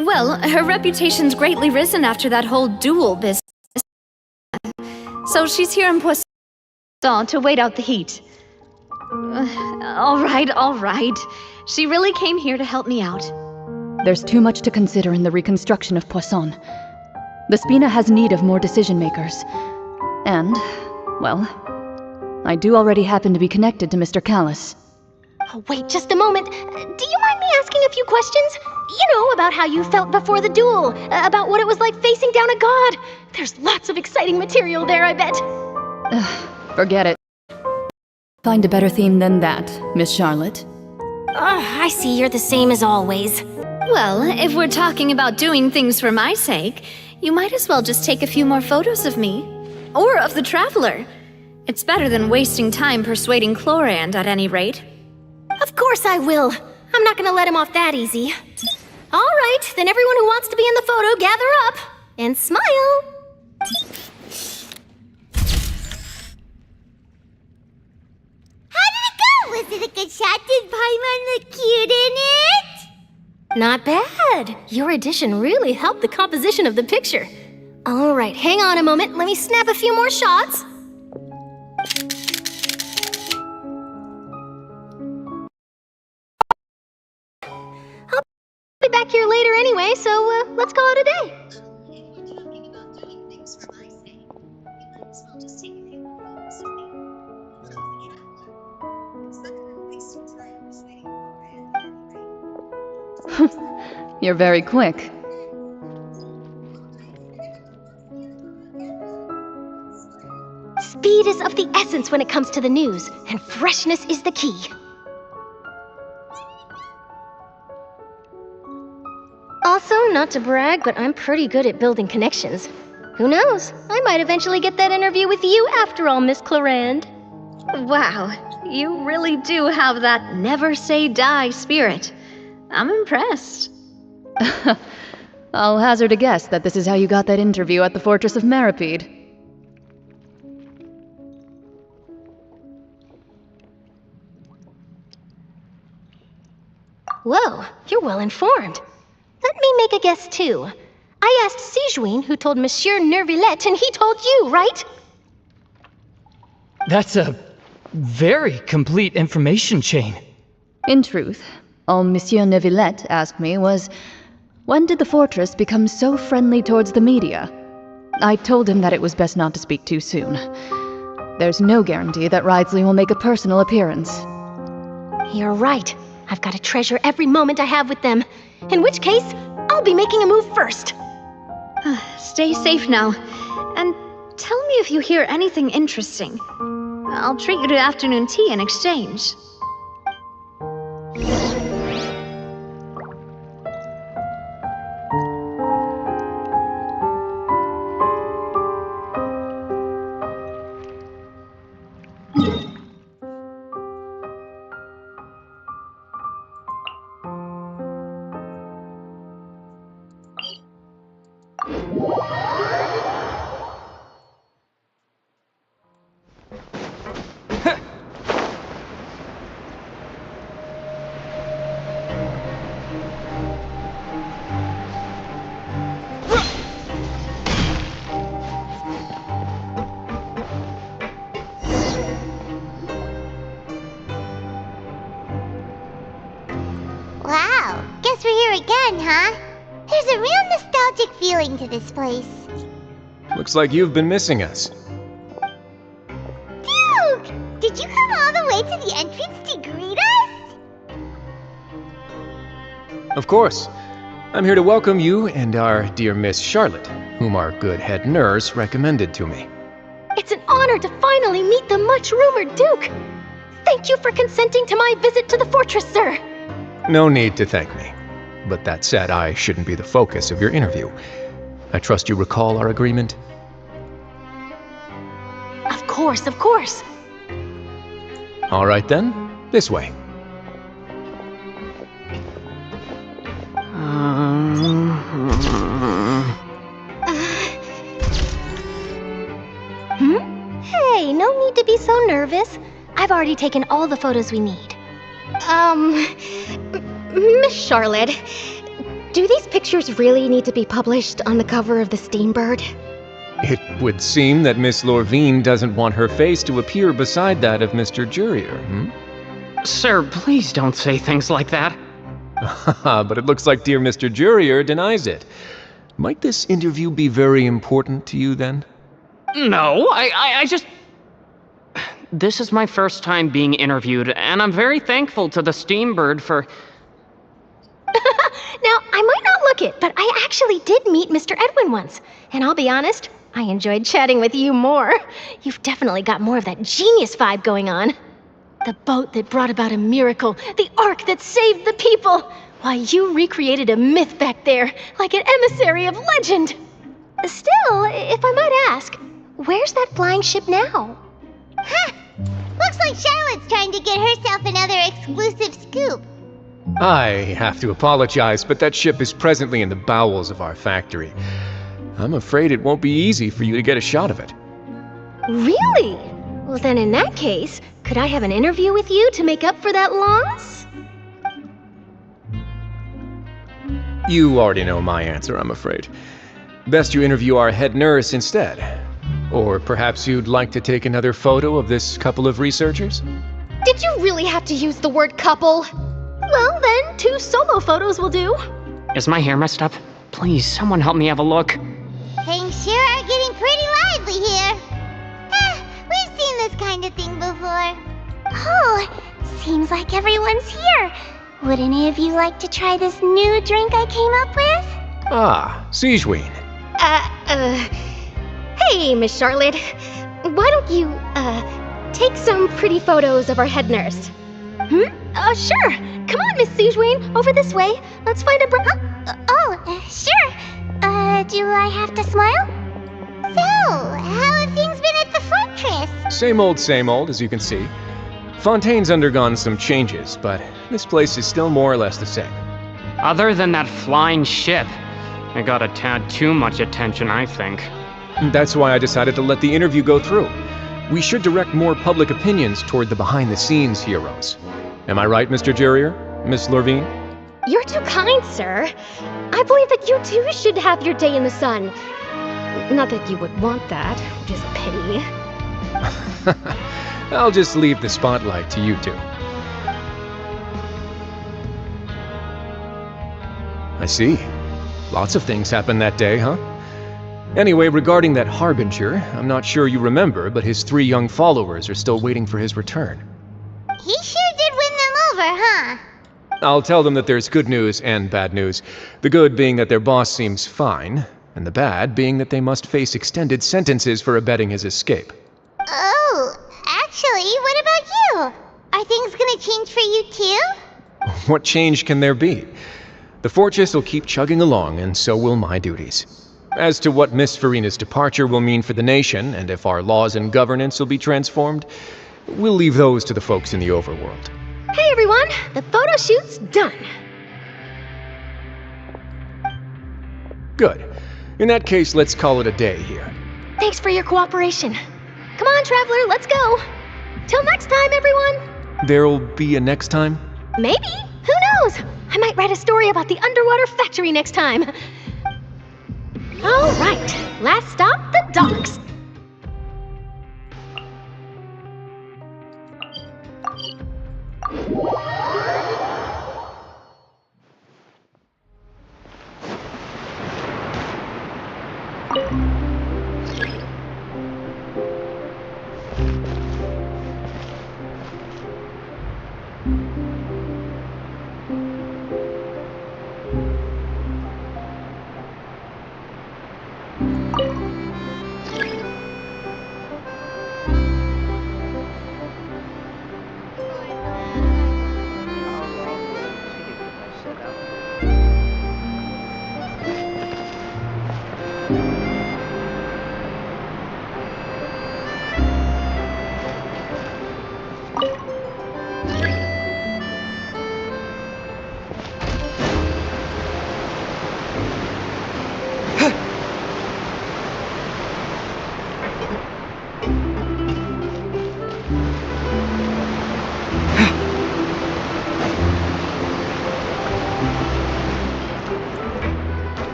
Well, her reputation's greatly risen after that whole duel business. So she's here in Poisson to wait out the heat. All right. She really came here to help me out. There's too much to consider in the reconstruction of Poisson. The Spina has need of more decision-makers. And, well, I do already happen to be connected to Mr. Callis. Oh, wait just a moment. Do you mind me asking a few questions? You know, about how you felt before the duel, about what it was like facing down a god. There's lots of exciting material there, I bet. Forget it. Find a better theme than that, Miss Charlotte. I see you're the same as always. Well, if we're talking about doing things for my sake, you might as well just take a few more photos of me. Or of the Traveler. It's better than wasting time persuading Chlorand at any rate. Of course I will. I'm not gonna let him off that easy. All right, then everyone who wants to be in the photo, gather up. And smile. How did it go? Was it a good shot? Did Paimon look cute in it? Not bad. Your addition really helped the composition of the picture. All right, hang on a moment. Let me snap a few more shots. I'll be back here later anyway, so let's call it a day. You're very quick. Speed is of the essence when it comes to the news, and freshness is the key. Also, not to brag, but I'm pretty good at building connections. Who knows? I might eventually get that interview with you after all, Miss Chlorand. Wow, you really do have that never say die spirit. I'm impressed. I'll hazard a guess that this is how you got that interview at the Fortress of Maripede. Whoa, you're well informed. Let me make a guess too. I asked Sijuin who told Monsieur Nervillette, and he told you, right? That's a very complete information chain. In truth, all Monsieur Neuvillette asked me was, when did the fortress become so friendly towards the media? I told him that it was best not to speak too soon. There's no guarantee that Ridsley will make a personal appearance. You're right. I've got to treasure every moment I have with them. In which case, I'll be making a move first. Stay safe now. And tell me if you hear anything interesting. I'll treat you to afternoon tea in exchange. fun, huh? There's a real nostalgic feeling to this place. Looks like you've been missing us. Duke! Did you come all the way to the entrance to greet us? Of course. I'm here to welcome you and our dear Miss Charlotte, whom our good head nurse recommended to me. It's an honor to finally meet the much-rumored Duke. Thank you for consenting to my visit to the fortress, sir. No need to thank me. But that said, I shouldn't be the focus of your interview. I trust you recall our agreement? Of course, of course. All right then, this way. Hey, no need to be so nervous. I've already taken all the photos we need. Miss Charlotte, do these pictures really need to be published on the cover of the Steambird? It would seem that Miss Lorvine doesn't want her face to appear beside that of Mr. Jurier, Sir, please don't say things like that. But it looks like dear Mr. Jurier denies it. Might this interview be very important to you, then? No, I just... This is my first time being interviewed, and I'm very thankful to the Steambird for... Now, I might not look it, but I actually did meet Mr. Edwin once. And I'll be honest, I enjoyed chatting with you more. You've definitely got more of that genius vibe going on. The boat that brought about a miracle, the ark that saved the people. Why, you recreated a myth back there, like an emissary of legend. Still, if I might ask, where's that flying ship now? Huh! Looks like Charlotte's trying to get herself another exclusive scoop. I have to apologize, but that ship is presently in the bowels of our factory. I'm afraid it won't be easy for you to get a shot of it. Really? Well, then in that case, could I have an interview with you to make up for that loss? You already know my answer, I'm afraid. Best you interview our head nurse instead. Or perhaps you'd like to take another photo of this couple of researchers? Did you really have to use the word couple? Well, then, 2 solo photos will do. Is my hair messed up? Please, someone help me have a look. Things sure are getting pretty lively here. We've seen this kind of thing before. Oh, seems like everyone's here. Would any of you like to try this new drink I came up with? Ah, Sigewinne. Hey, Miss Charlotte. Why don't you, take some pretty photos of our head nurse? Sure. Come on, Miss Sigewinne, over this way. Let's find a Sure. Do I have to smile? So, how have things been at the fortress? Same old, as you can see. Fontaine's undergone some changes, but this place is still more or less the same. Other than that flying ship, it got a tad too much attention, I think. That's why I decided to let the interview go through. We should direct more public opinions toward the behind-the-scenes heroes. Am I right, Mr. Jurier? Miss Lorvine? You're too kind, sir. I believe that you too should have your day in the sun. Not that you would want that, which is a pity. I'll just leave the spotlight to you two. I see. Lots of things happened that day, huh? Anyway, regarding that Harbinger, I'm not sure you remember, but his 3 young followers are still waiting for his return. He sure did win them over, huh? I'll tell them that there's good news and bad news. The good being that their boss seems fine, and the bad being that they must face extended sentences for abetting his escape. Oh, actually, what about you? Are things gonna change for you too? What change can there be? The fortress will keep chugging along, and so will my duties. As to what Miss Farina's departure will mean for the nation, and if our laws and governance will be transformed, we'll leave those to the folks in the overworld. Hey everyone, the photo shoot's done. Good. In that case, let's call it a day here. Thanks for your cooperation. Come on, Traveler, let's go. Till next time, everyone. There'll be a next time? Maybe. Who knows? I might write a story about the underwater factory next time. All right, last stop, the docks.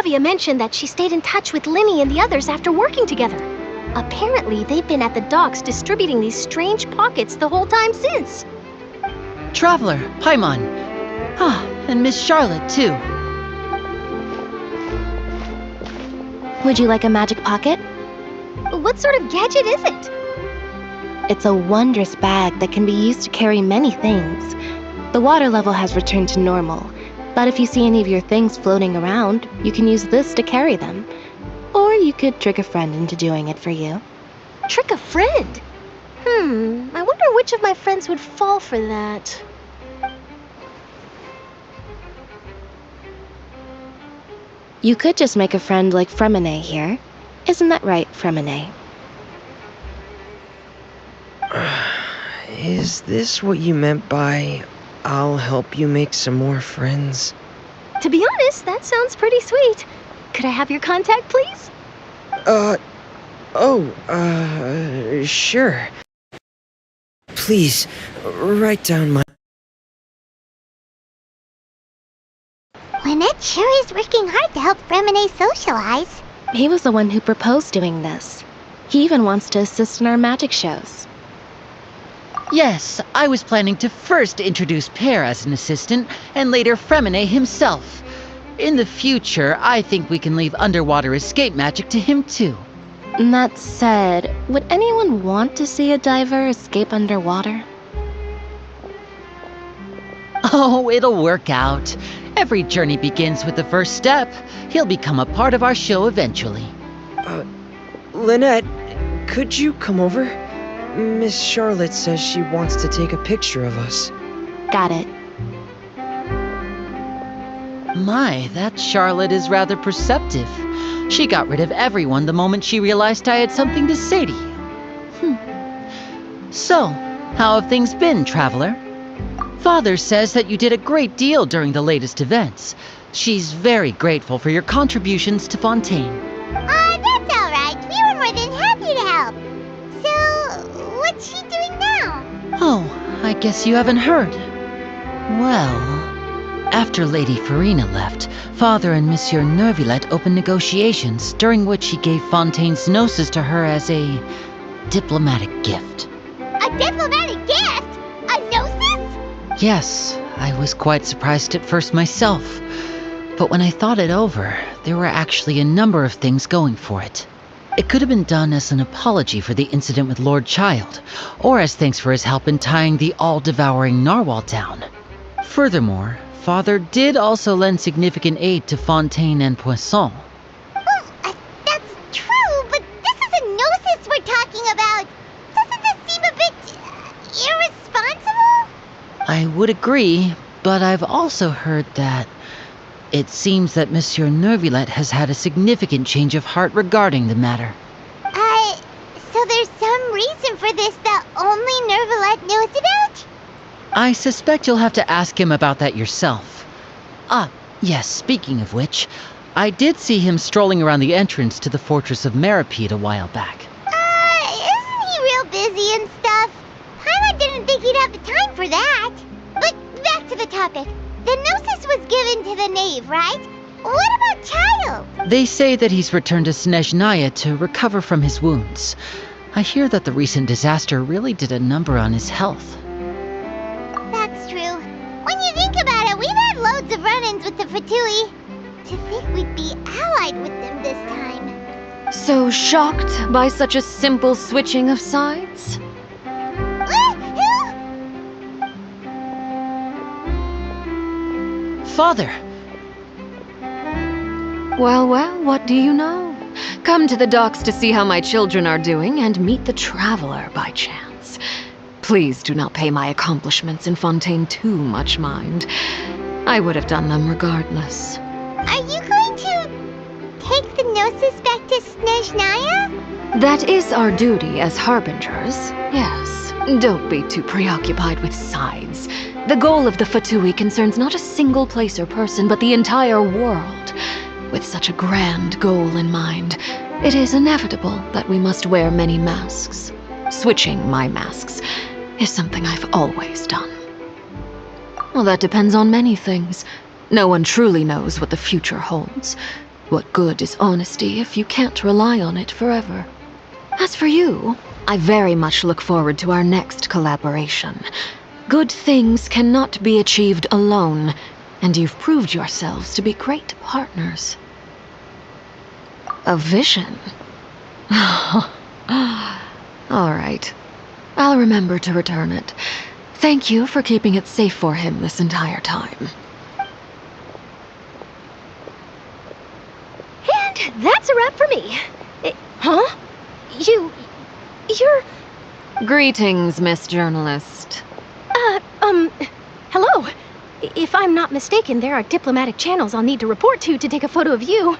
Navia mentioned that she stayed in touch with Linny and the others after working together. Apparently, they've been at the docks distributing these strange pockets the whole time since. Traveler, Paimon. And Miss Charlotte, too. Would you like a magic pocket? What sort of gadget is it? It's a wondrous bag that can be used to carry many things. The water level has returned to normal, but if you see any of your things floating around, you can use this to carry them. Or you could trick a friend into doing it for you. Trick a friend? I wonder which of my friends would fall for that. You could just make a friend like Fremine here. Isn't that right, Fremine? Is this what you meant by, I'll help you make some more friends? To be honest, that sounds pretty sweet. Could I have your contact, please? Sure. Please, write down my... Lynette sure is working hard to help Fremine socialize. He was the one who proposed doing this. He even wants to assist in our magic shows. Yes, I was planning to first introduce Pear as an assistant, and later Fremine himself. In the future, I think we can leave underwater escape magic to him too. That said, would anyone want to see a diver escape underwater? Oh, it'll work out. Every journey begins with the first step. He'll become a part of our show eventually. Lynette, could you come over? Miss Charlotte says she wants to take a picture of us. Got it. My, that Charlotte is rather perceptive. She got rid of everyone the moment she realized I had something to say to you. So, how have things been, Traveler? Father says that you did a great deal during the latest events. She's very grateful for your contributions to Fontaine. That's all right. We were more than happy to help. So, what's she doing now? Oh, I guess you haven't heard. Well, after Lady Farina left, Father and Monsieur Neuvillette opened negotiations, during which he gave Fontaine's gnosis to her as a diplomatic gift. A diplomatic gift? A gnosis? Yes, I was quite surprised at first myself. But when I thought it over, there were actually a number of things going for it. It could have been done as an apology for the incident with Lord Child, or as thanks for his help in tying the all-devouring narwhal down. Furthermore, Father did also lend significant aid to Fontaine and Poisson. That's true, but this is a gnosis we're talking about. Doesn't this seem a bit irresponsible? I would agree, but I've also heard that it seems that Monsieur Neuvillette has had a significant change of heart regarding the matter. So there's some reason for this that only Neuvillette knows about? I suspect you'll have to ask him about that yourself. Yes, speaking of which, I did see him strolling around the entrance to the Fortress of Meripede a while back. Isn't he real busy and stuff? Paimon didn't think he'd have the time for that. But back to the topic. The gnosis was given to the knave, right? What about Child? They say that he's returned to Snezhnaya to recover from his wounds. I hear that the recent disaster really did a number on his health. That's true. When you think about it, we've had loads of run-ins with the Fatui. To think we'd be allied with them this time. So shocked by such a simple switching of sides? Father! Well, what do you know? come to the docks to see how my children are doing and meet the traveler by chance. Please do not pay my accomplishments in Fontaine too much mind. I would have done them regardless. Are you going to take the Gnosis back to Snezhnaya? That is our duty as harbingers, yes. Don't be too preoccupied with sides. The goal of the Fatui concerns not a single place or person, but the entire world. With such a grand goal in mind, it is inevitable that we must wear many masks. Switching my masks is something I've always done. Well, that depends on many things. No one truly knows what the future holds. What good is honesty if you can't rely on it forever? As for you, I very much look forward to our next collaboration. Good things cannot be achieved alone, and you've proved yourselves to be great partners. A vision? All right. I'll remember to return it. Thank you for keeping it safe for him this entire time. And that's a wrap for me. Huh? You're... Greetings, Miss Journalist. Hello. If I'm not mistaken, there are diplomatic channels I'll need to report to take a photo of you.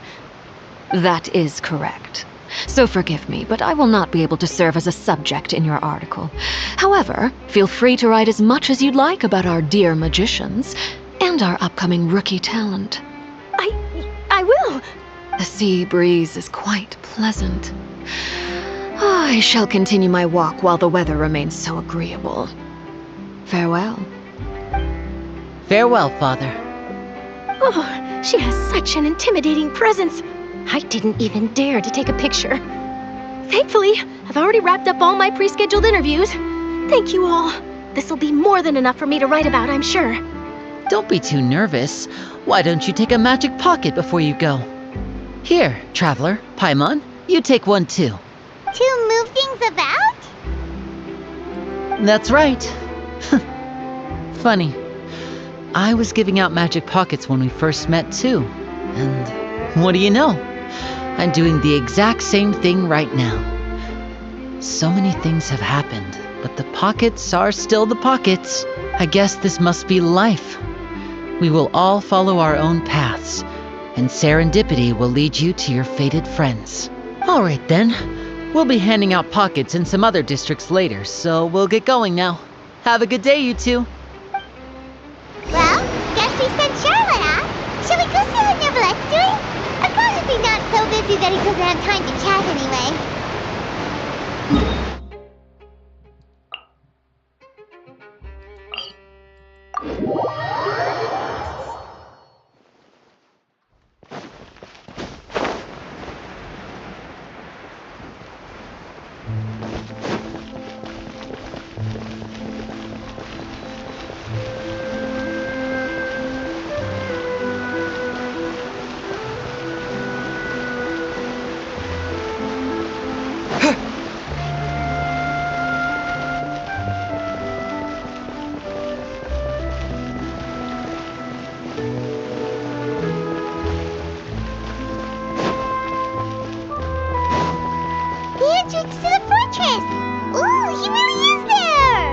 That is correct. So forgive me, but I will not be able to serve as a subject in your article. However, feel free to write as much as you'd like about our dear magicians and our upcoming rookie talent. I will. The sea breeze is quite pleasant. I shall continue my walk while the weather remains so agreeable. Farewell. Farewell, Father. Oh, she has such an intimidating presence. I didn't even dare to take a picture. Thankfully, I've already wrapped up all my pre-scheduled interviews. Thank you all. This'll be more than enough for me to write about, I'm sure. Don't be too nervous. Why don't you take a magic pocket before you go? Here, Traveler, Paimon, you take one too. To move things about? That's right. Funny. I was giving out magic pockets when we first met too. And what do you know? I'm doing the exact same thing right now. So many things have happened, but the pockets are still the pockets. I guess this must be life. We will all follow our own paths, and serendipity will lead you to your fated friends. All right then. We'll be handing out pockets in some other districts later, so we'll get going now. Have a good day, you two. Well, guess we sent Charlotte off. Shall we go see what Neverlette's doing? I'd probably be not so busy that he doesn't have time to chat anyway. Entrance to the fortress! Ooh, he really is there!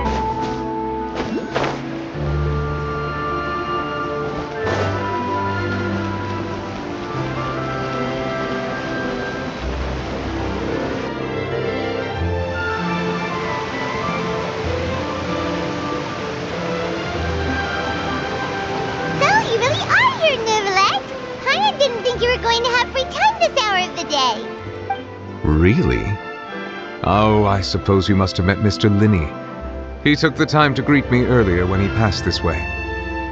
So, you really are here, Neverlette! Paimon didn't think you were going to have free time this hour of the day. Really? Oh, I suppose you must have met Mr. Linney. He took the time to greet me earlier when he passed this way.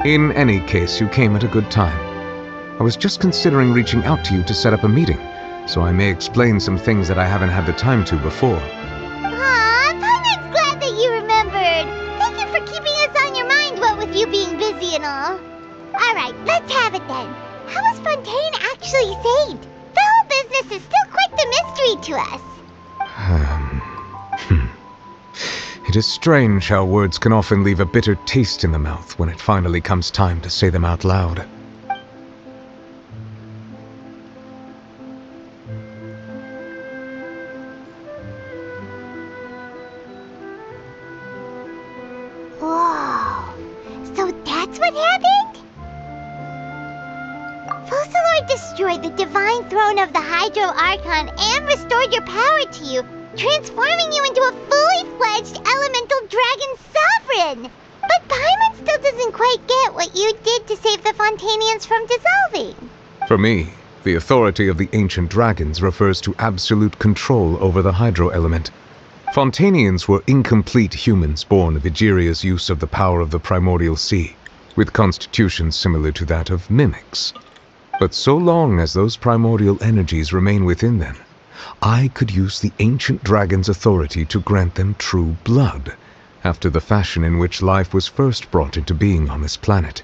In any case, you came at a good time. I was just considering reaching out to you to set up a meeting, so I may explain some things that I haven't had the time to before. Aw, Paimon's glad that you remembered. Thank you for keeping us on your mind, what with you being busy and all. Alright, let's have it then. How was Fontaine actually saved? The whole business is still quite the mystery to us. It is strange how words can often leave a bitter taste in the mouth when it finally comes time to say them out loud. Lord destroyed the divine throne of the Hydro Archon and restored your power to you, transforming you into a fully fledged elemental dragon sovereign. But Paimon still doesn't quite get what you did to save the Fontanians from dissolving. For me, the authority of the ancient dragons refers to absolute control over the hydro element. Fontanians were incomplete humans born of Egeria's use of the power of the primordial sea, with constitutions similar to that of mimics. But so long as those primordial energies remain within them, I could use the ancient dragon's authority to grant them true blood, after the fashion in which life was first brought into being on this planet.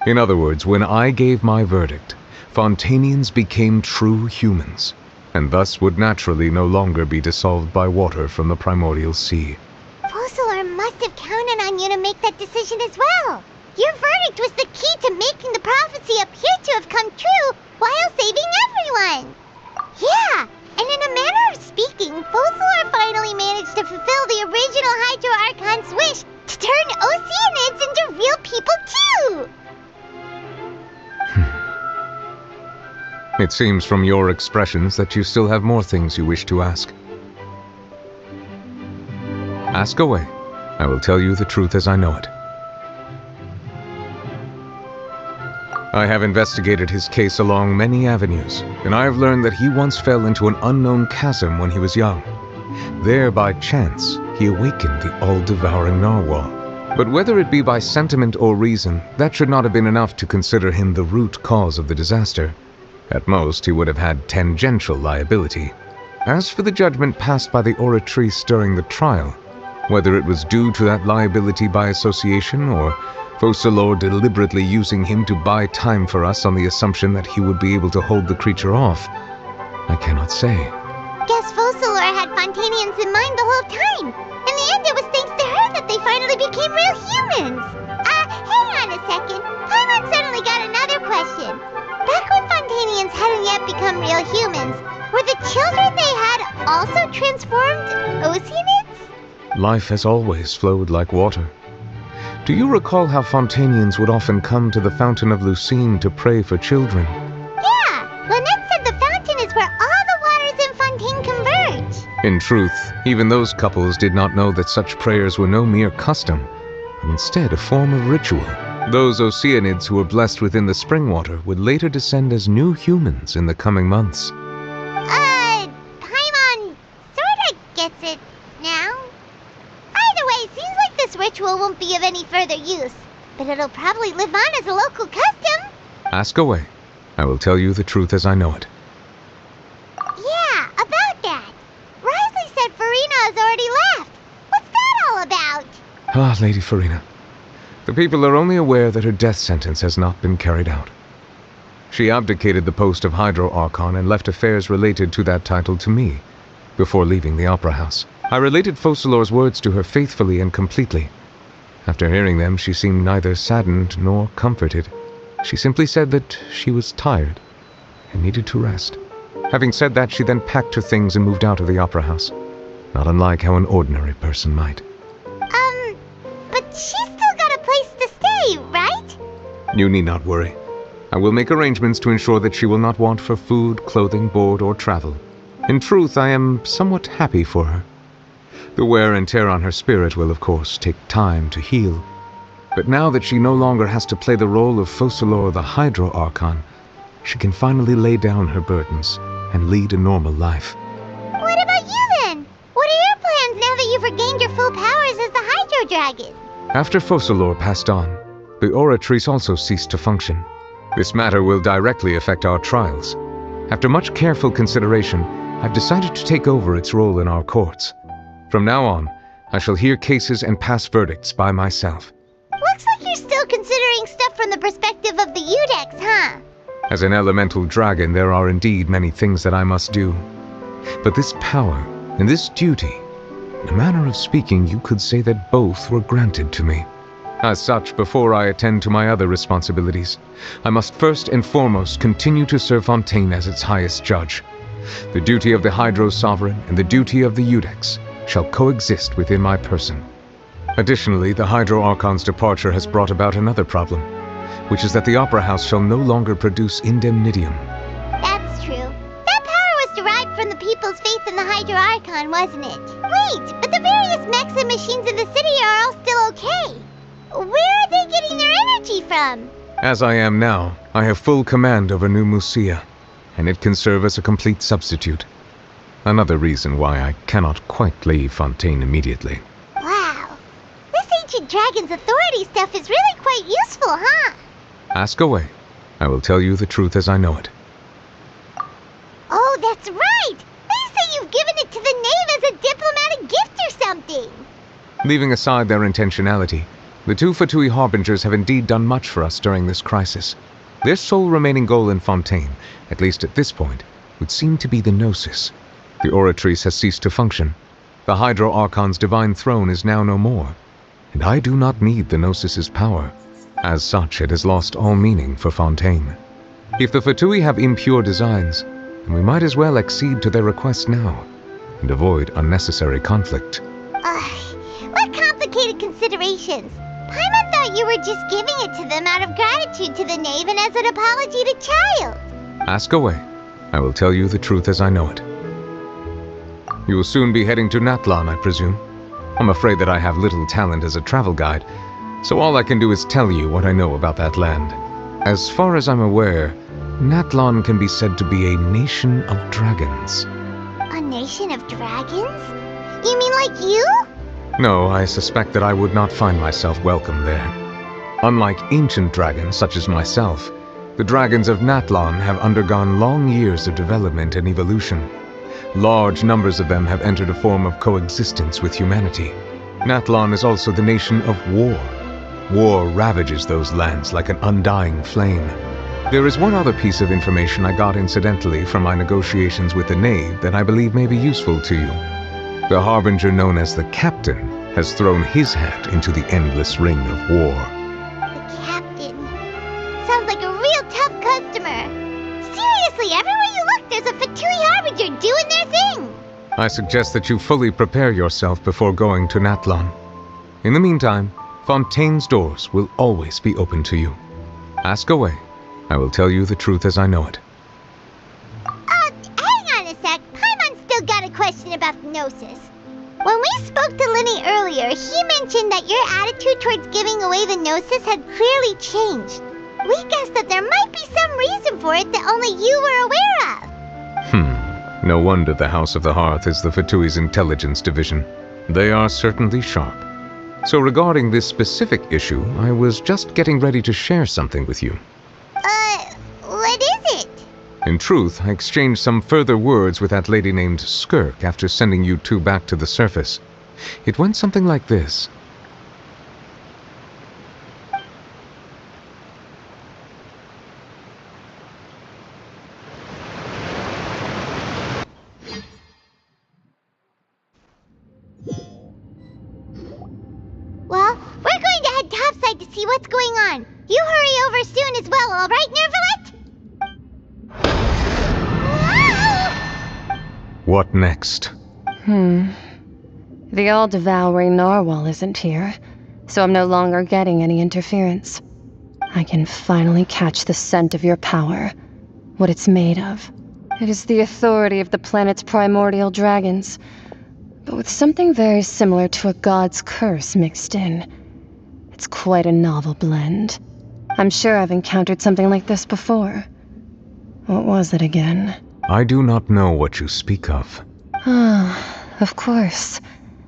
In other words, when I gave my verdict, Fontanians became true humans, and thus would naturally no longer be dissolved by water from the primordial sea. Focalor must have counted on you to make that decision as well. Your verdict was the key to making the prophecy appear to have come true while saving everyone. Yeah, and in a manner of speaking, Focalor finally managed to fulfill the original Hydro Archon's wish to turn Oceanids into real people too! It seems from your expressions that you still have more things you wish to ask. Ask away. I will tell you the truth as I know it. I have investigated his case along many avenues, and I have learned that he once fell into an unknown chasm when he was young. There, by chance, he awakened the all-devouring narwhal. But whether it be by sentiment or reason, that should not have been enough to consider him the root cause of the disaster. At most, he would have had tangential liability. As for the judgment passed by the Oratrice during the trial, whether it was due to that liability by association or Focalor deliberately using him to buy time for us on the assumption that he would be able to hold the creature off, I cannot say. Guess Focalor had Fontanians in mind the whole time. In the end, it was thanks to her that they finally became real humans. Hang on a second. Paimon suddenly got another question. Back when Fontanians hadn't yet become real humans, were the children they had also transformed Oceanids? Life has always flowed like water. Do you recall how Fontanians would often come to the Fountain of Lucine to pray for children? Yeah, Lynette said the fountain is where all the waters in Fontaine converge. In truth, even those couples did not know that such prayers were no mere custom, but instead a form of ritual. Those Oceanids who were blessed within the spring water would later descend as new humans in the coming months. Paimon sorta gets it now. Either way, it seems like this ritual won't be of any further use, but it'll probably live on as a local custom. Ask away. I will tell you the truth as I know it. Yeah, about that. Risley said Farina has already left. What's that all about? Ah, Lady Farina. The people are only aware that her death sentence has not been carried out. She abdicated the post of Hydro Archon and left affairs related to that title to me, before leaving the Opera House. I related Focalor's words to her faithfully and completely. After hearing them, she seemed neither saddened nor comforted. She simply said that she was tired and needed to rest. Having said that, she then packed her things and moved out of the Opera House, not unlike how an ordinary person might. But she's still got a place to stay, right? You need not worry. I will make arrangements to ensure that she will not want for food, clothing, board, or travel. In truth, I am somewhat happy for her. The wear and tear on her spirit will, of course, take time to heal. But now that she no longer has to play the role of Focalor the Hydro Archon, she can finally lay down her burdens and lead a normal life. What about you then? What are your plans now that you've regained your full powers as the Hydro Dragon? After Focalor passed on, the Oratrice also ceased to function. This matter will directly affect our trials. After much careful consideration, I've decided to take over its role in our courts. From now on, I shall hear cases and pass verdicts by myself. Looks like you're still considering stuff from the perspective of the Udex, huh? As an elemental dragon, there are indeed many things that I must do. But this power and this duty, in a manner of speaking, you could say that both were granted to me. As such, before I attend to my other responsibilities, I must first and foremost continue to serve Fontaine as its highest judge. The duty of the Hydro Sovereign and the duty of the Udex shall coexist within my person. Additionally, the Hydro Archon's departure has brought about another problem, which is that the Opera House shall no longer produce indemnitium, Hydro Archon, wasn't it? Wait, but the various mechs and machines in the city are all still okay. Where are they getting their energy from? As I am now, I have full command over New Musia, and it can serve as a complete substitute. Another reason why I cannot quite leave Fontaine immediately. Wow. This ancient dragon's authority stuff is really quite useful, huh? Ask away. I will tell you the truth as I know it. Oh, that's right! They say you've given it to the knave as a diplomatic gift or something! Leaving aside their intentionality, the two Fatui Harbingers have indeed done much for us during this crisis. Their sole remaining goal in Fontaine, at least at this point, would seem to be the Gnosis. The Oratrice has ceased to function. The Hydro Archon's divine throne is now no more, and I do not need the Gnosis's power. As such, it has lost all meaning for Fontaine. If the Fatui have impure designs, then we might as well accede to their request now, and avoid unnecessary conflict. What complicated considerations! Paimon thought you were just giving it to them out of gratitude to the knave and as an apology to Child. Ask away. I will tell you the truth as I know it. You will soon be heading to Natlan, I presume. I'm afraid that I have little talent as a travel guide, so all I can do is tell you what I know about that land. As far as I'm aware, Natlan can be said to be a nation of dragons. A nation of dragons? You mean like you? No, I suspect that I would not find myself welcome there. Unlike ancient dragons such as myself, the dragons of Natlan have undergone long years of development and evolution. Large numbers of them have entered a form of coexistence with humanity. Natlan is also the nation of war. War ravages those lands like an undying flame. There is one other piece of information I got incidentally from my negotiations with the knave that I believe may be useful to you. The Harbinger known as the Captain has thrown his hat into the endless ring of war. The Captain. Sounds like a real tough customer. Seriously, everywhere you look, there's a Fatui Harbinger doing their thing. I suggest that you fully prepare yourself before going to Natlan. In the meantime, Fontaine's doors will always be open to you. Ask away. I will tell you the truth as I know it. Hang on a sec. Paimon's still got a question about the Gnosis. When we spoke to Linny earlier, he mentioned that your attitude towards giving away the Gnosis had clearly changed. We guessed that there might be some reason for it that only you were aware of. No wonder the House of the Hearth is the Fatui's intelligence division. They are certainly sharp. So regarding this specific issue, I was just getting ready to share something with you. What is it? In truth, I exchanged some further words with that lady named Skirk after sending you two back to the surface. It went something like this. Well, we're going to head topside to see what's going on. You hurry over soon as well, all right, Nervalet? What next? The all-devouring narwhal isn't here, so I'm no longer getting any interference. I can finally catch the scent of your power, what it's made of. It is the authority of the planet's primordial dragons, but with something very similar to a god's curse mixed in. It's quite a novel blend. I'm sure I've encountered something like this before. What was it again? I do not know what you speak of. Of course.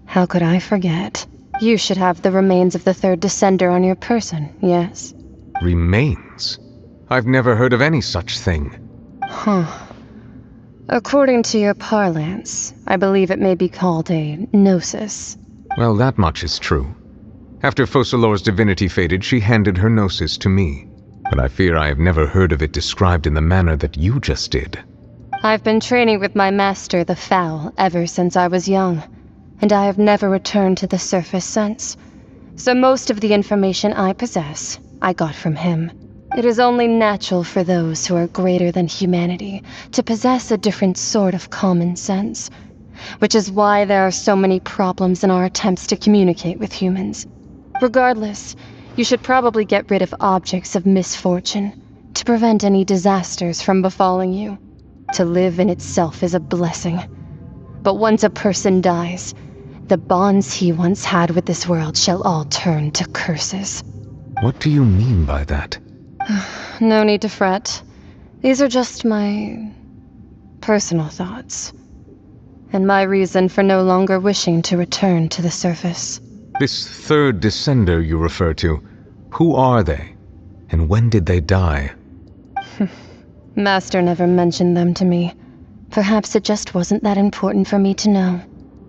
How could I forget? You should have the remains of the third descender on your person, yes? Remains? I've never heard of any such thing. According to your parlance, I believe it may be called a gnosis. Well, that much is true. After Focalor's divinity faded, she handed her gnosis to me. But I fear I have never heard of it described in the manner that you just did. I've been training with my master, the Fowl, ever since I was young, and I have never returned to the surface since. So most of the information I possess, I got from him. It is only natural for those who are greater than humanity to possess a different sort of common sense, which is why there are so many problems in our attempts to communicate with humans. Regardless, you should probably get rid of objects of misfortune to prevent any disasters from befalling you. To live in itself is a blessing, But once a person dies, the bonds he once had with this world shall all turn to curses. What do you mean by that? No need to fret. These are just my personal thoughts. And my reason for no longer wishing to return to the surface. This third descender you refer to, who are they? And when did they die? Master never mentioned them to me. Perhaps it just wasn't that important for me to know.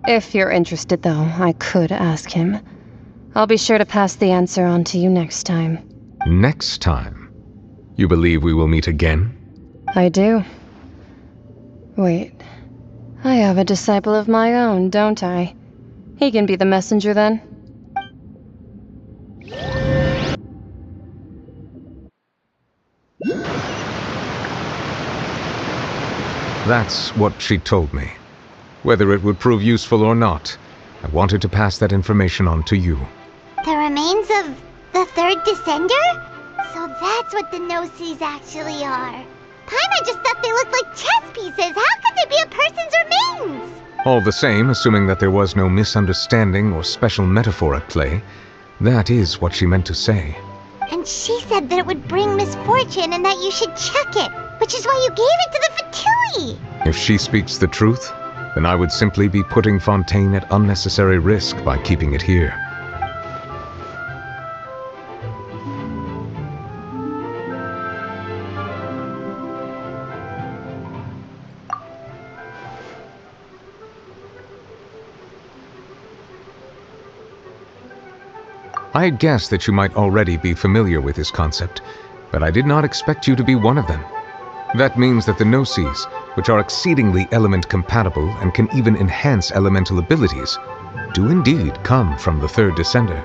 If you're interested, though, I could ask him. I'll be sure to pass the answer on to you next time. Next time? You believe we will meet again? I do. Wait. I have a disciple of my own, don't I? He can be the messenger then. That's what she told me. Whether it would prove useful or not, I wanted to pass that information on to you. The remains of the third descender? So that's what the Gnosis actually are. Paimon just thought they looked like chess pieces. How could they be a person's remains? All the same, assuming that there was no misunderstanding or special metaphor at play, that is what she meant to say. And she said that it would bring misfortune and that you should check it, which is why you gave it to the Fatui. If she speaks the truth, then I would simply be putting Fontaine at unnecessary risk by keeping it here. I had guessed that you might already be familiar with this concept, but I did not expect you to be one of them. That means that the Gnosis, which are exceedingly element-compatible and can even enhance elemental abilities, do indeed come from the third descender.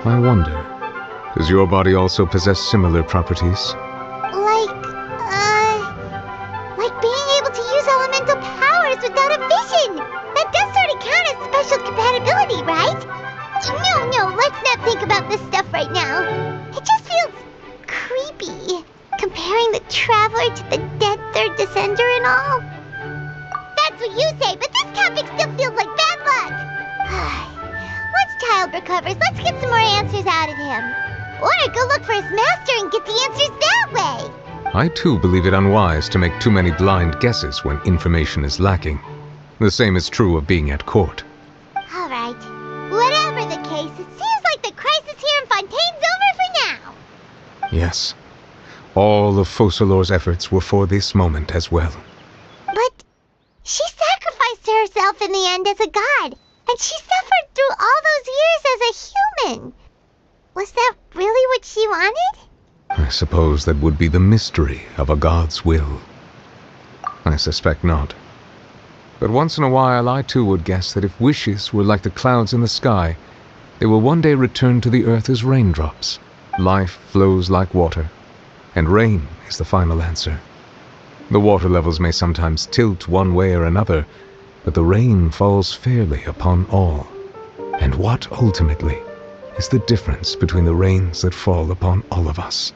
I wonder, does your body also possess similar properties? Like being able to use elemental powers without a vision. That does sort of count as special compatibility, right? No, let's not think about this stuff right now. It just feels creepy, comparing the Traveler to the dead third descender and all. That's what you say, but this topic still feels like bad luck. Once Child recovers, let's get some more answers out of him. Or go look for his master and get the answers that way. I too believe it unwise to make too many blind guesses when information is lacking. The same is true of being at court. All right. Whatever the case, it seems like the crisis here in Fontaine's over for now. Yes. All of Focalor's efforts were for this moment as well. But she sacrificed herself in the end as a god, and she suffered through all those years as a human. Was that really what she wanted? I suppose that would be the mystery of a god's will. I suspect not. But once in a while I too would guess that if wishes were like the clouds in the sky, they will one day return to the earth as raindrops. Life flows like water, and rain is the final answer. The water levels may sometimes tilt one way or another, but the rain falls fairly upon all. And what ultimately is the difference between the rains that fall upon all of us?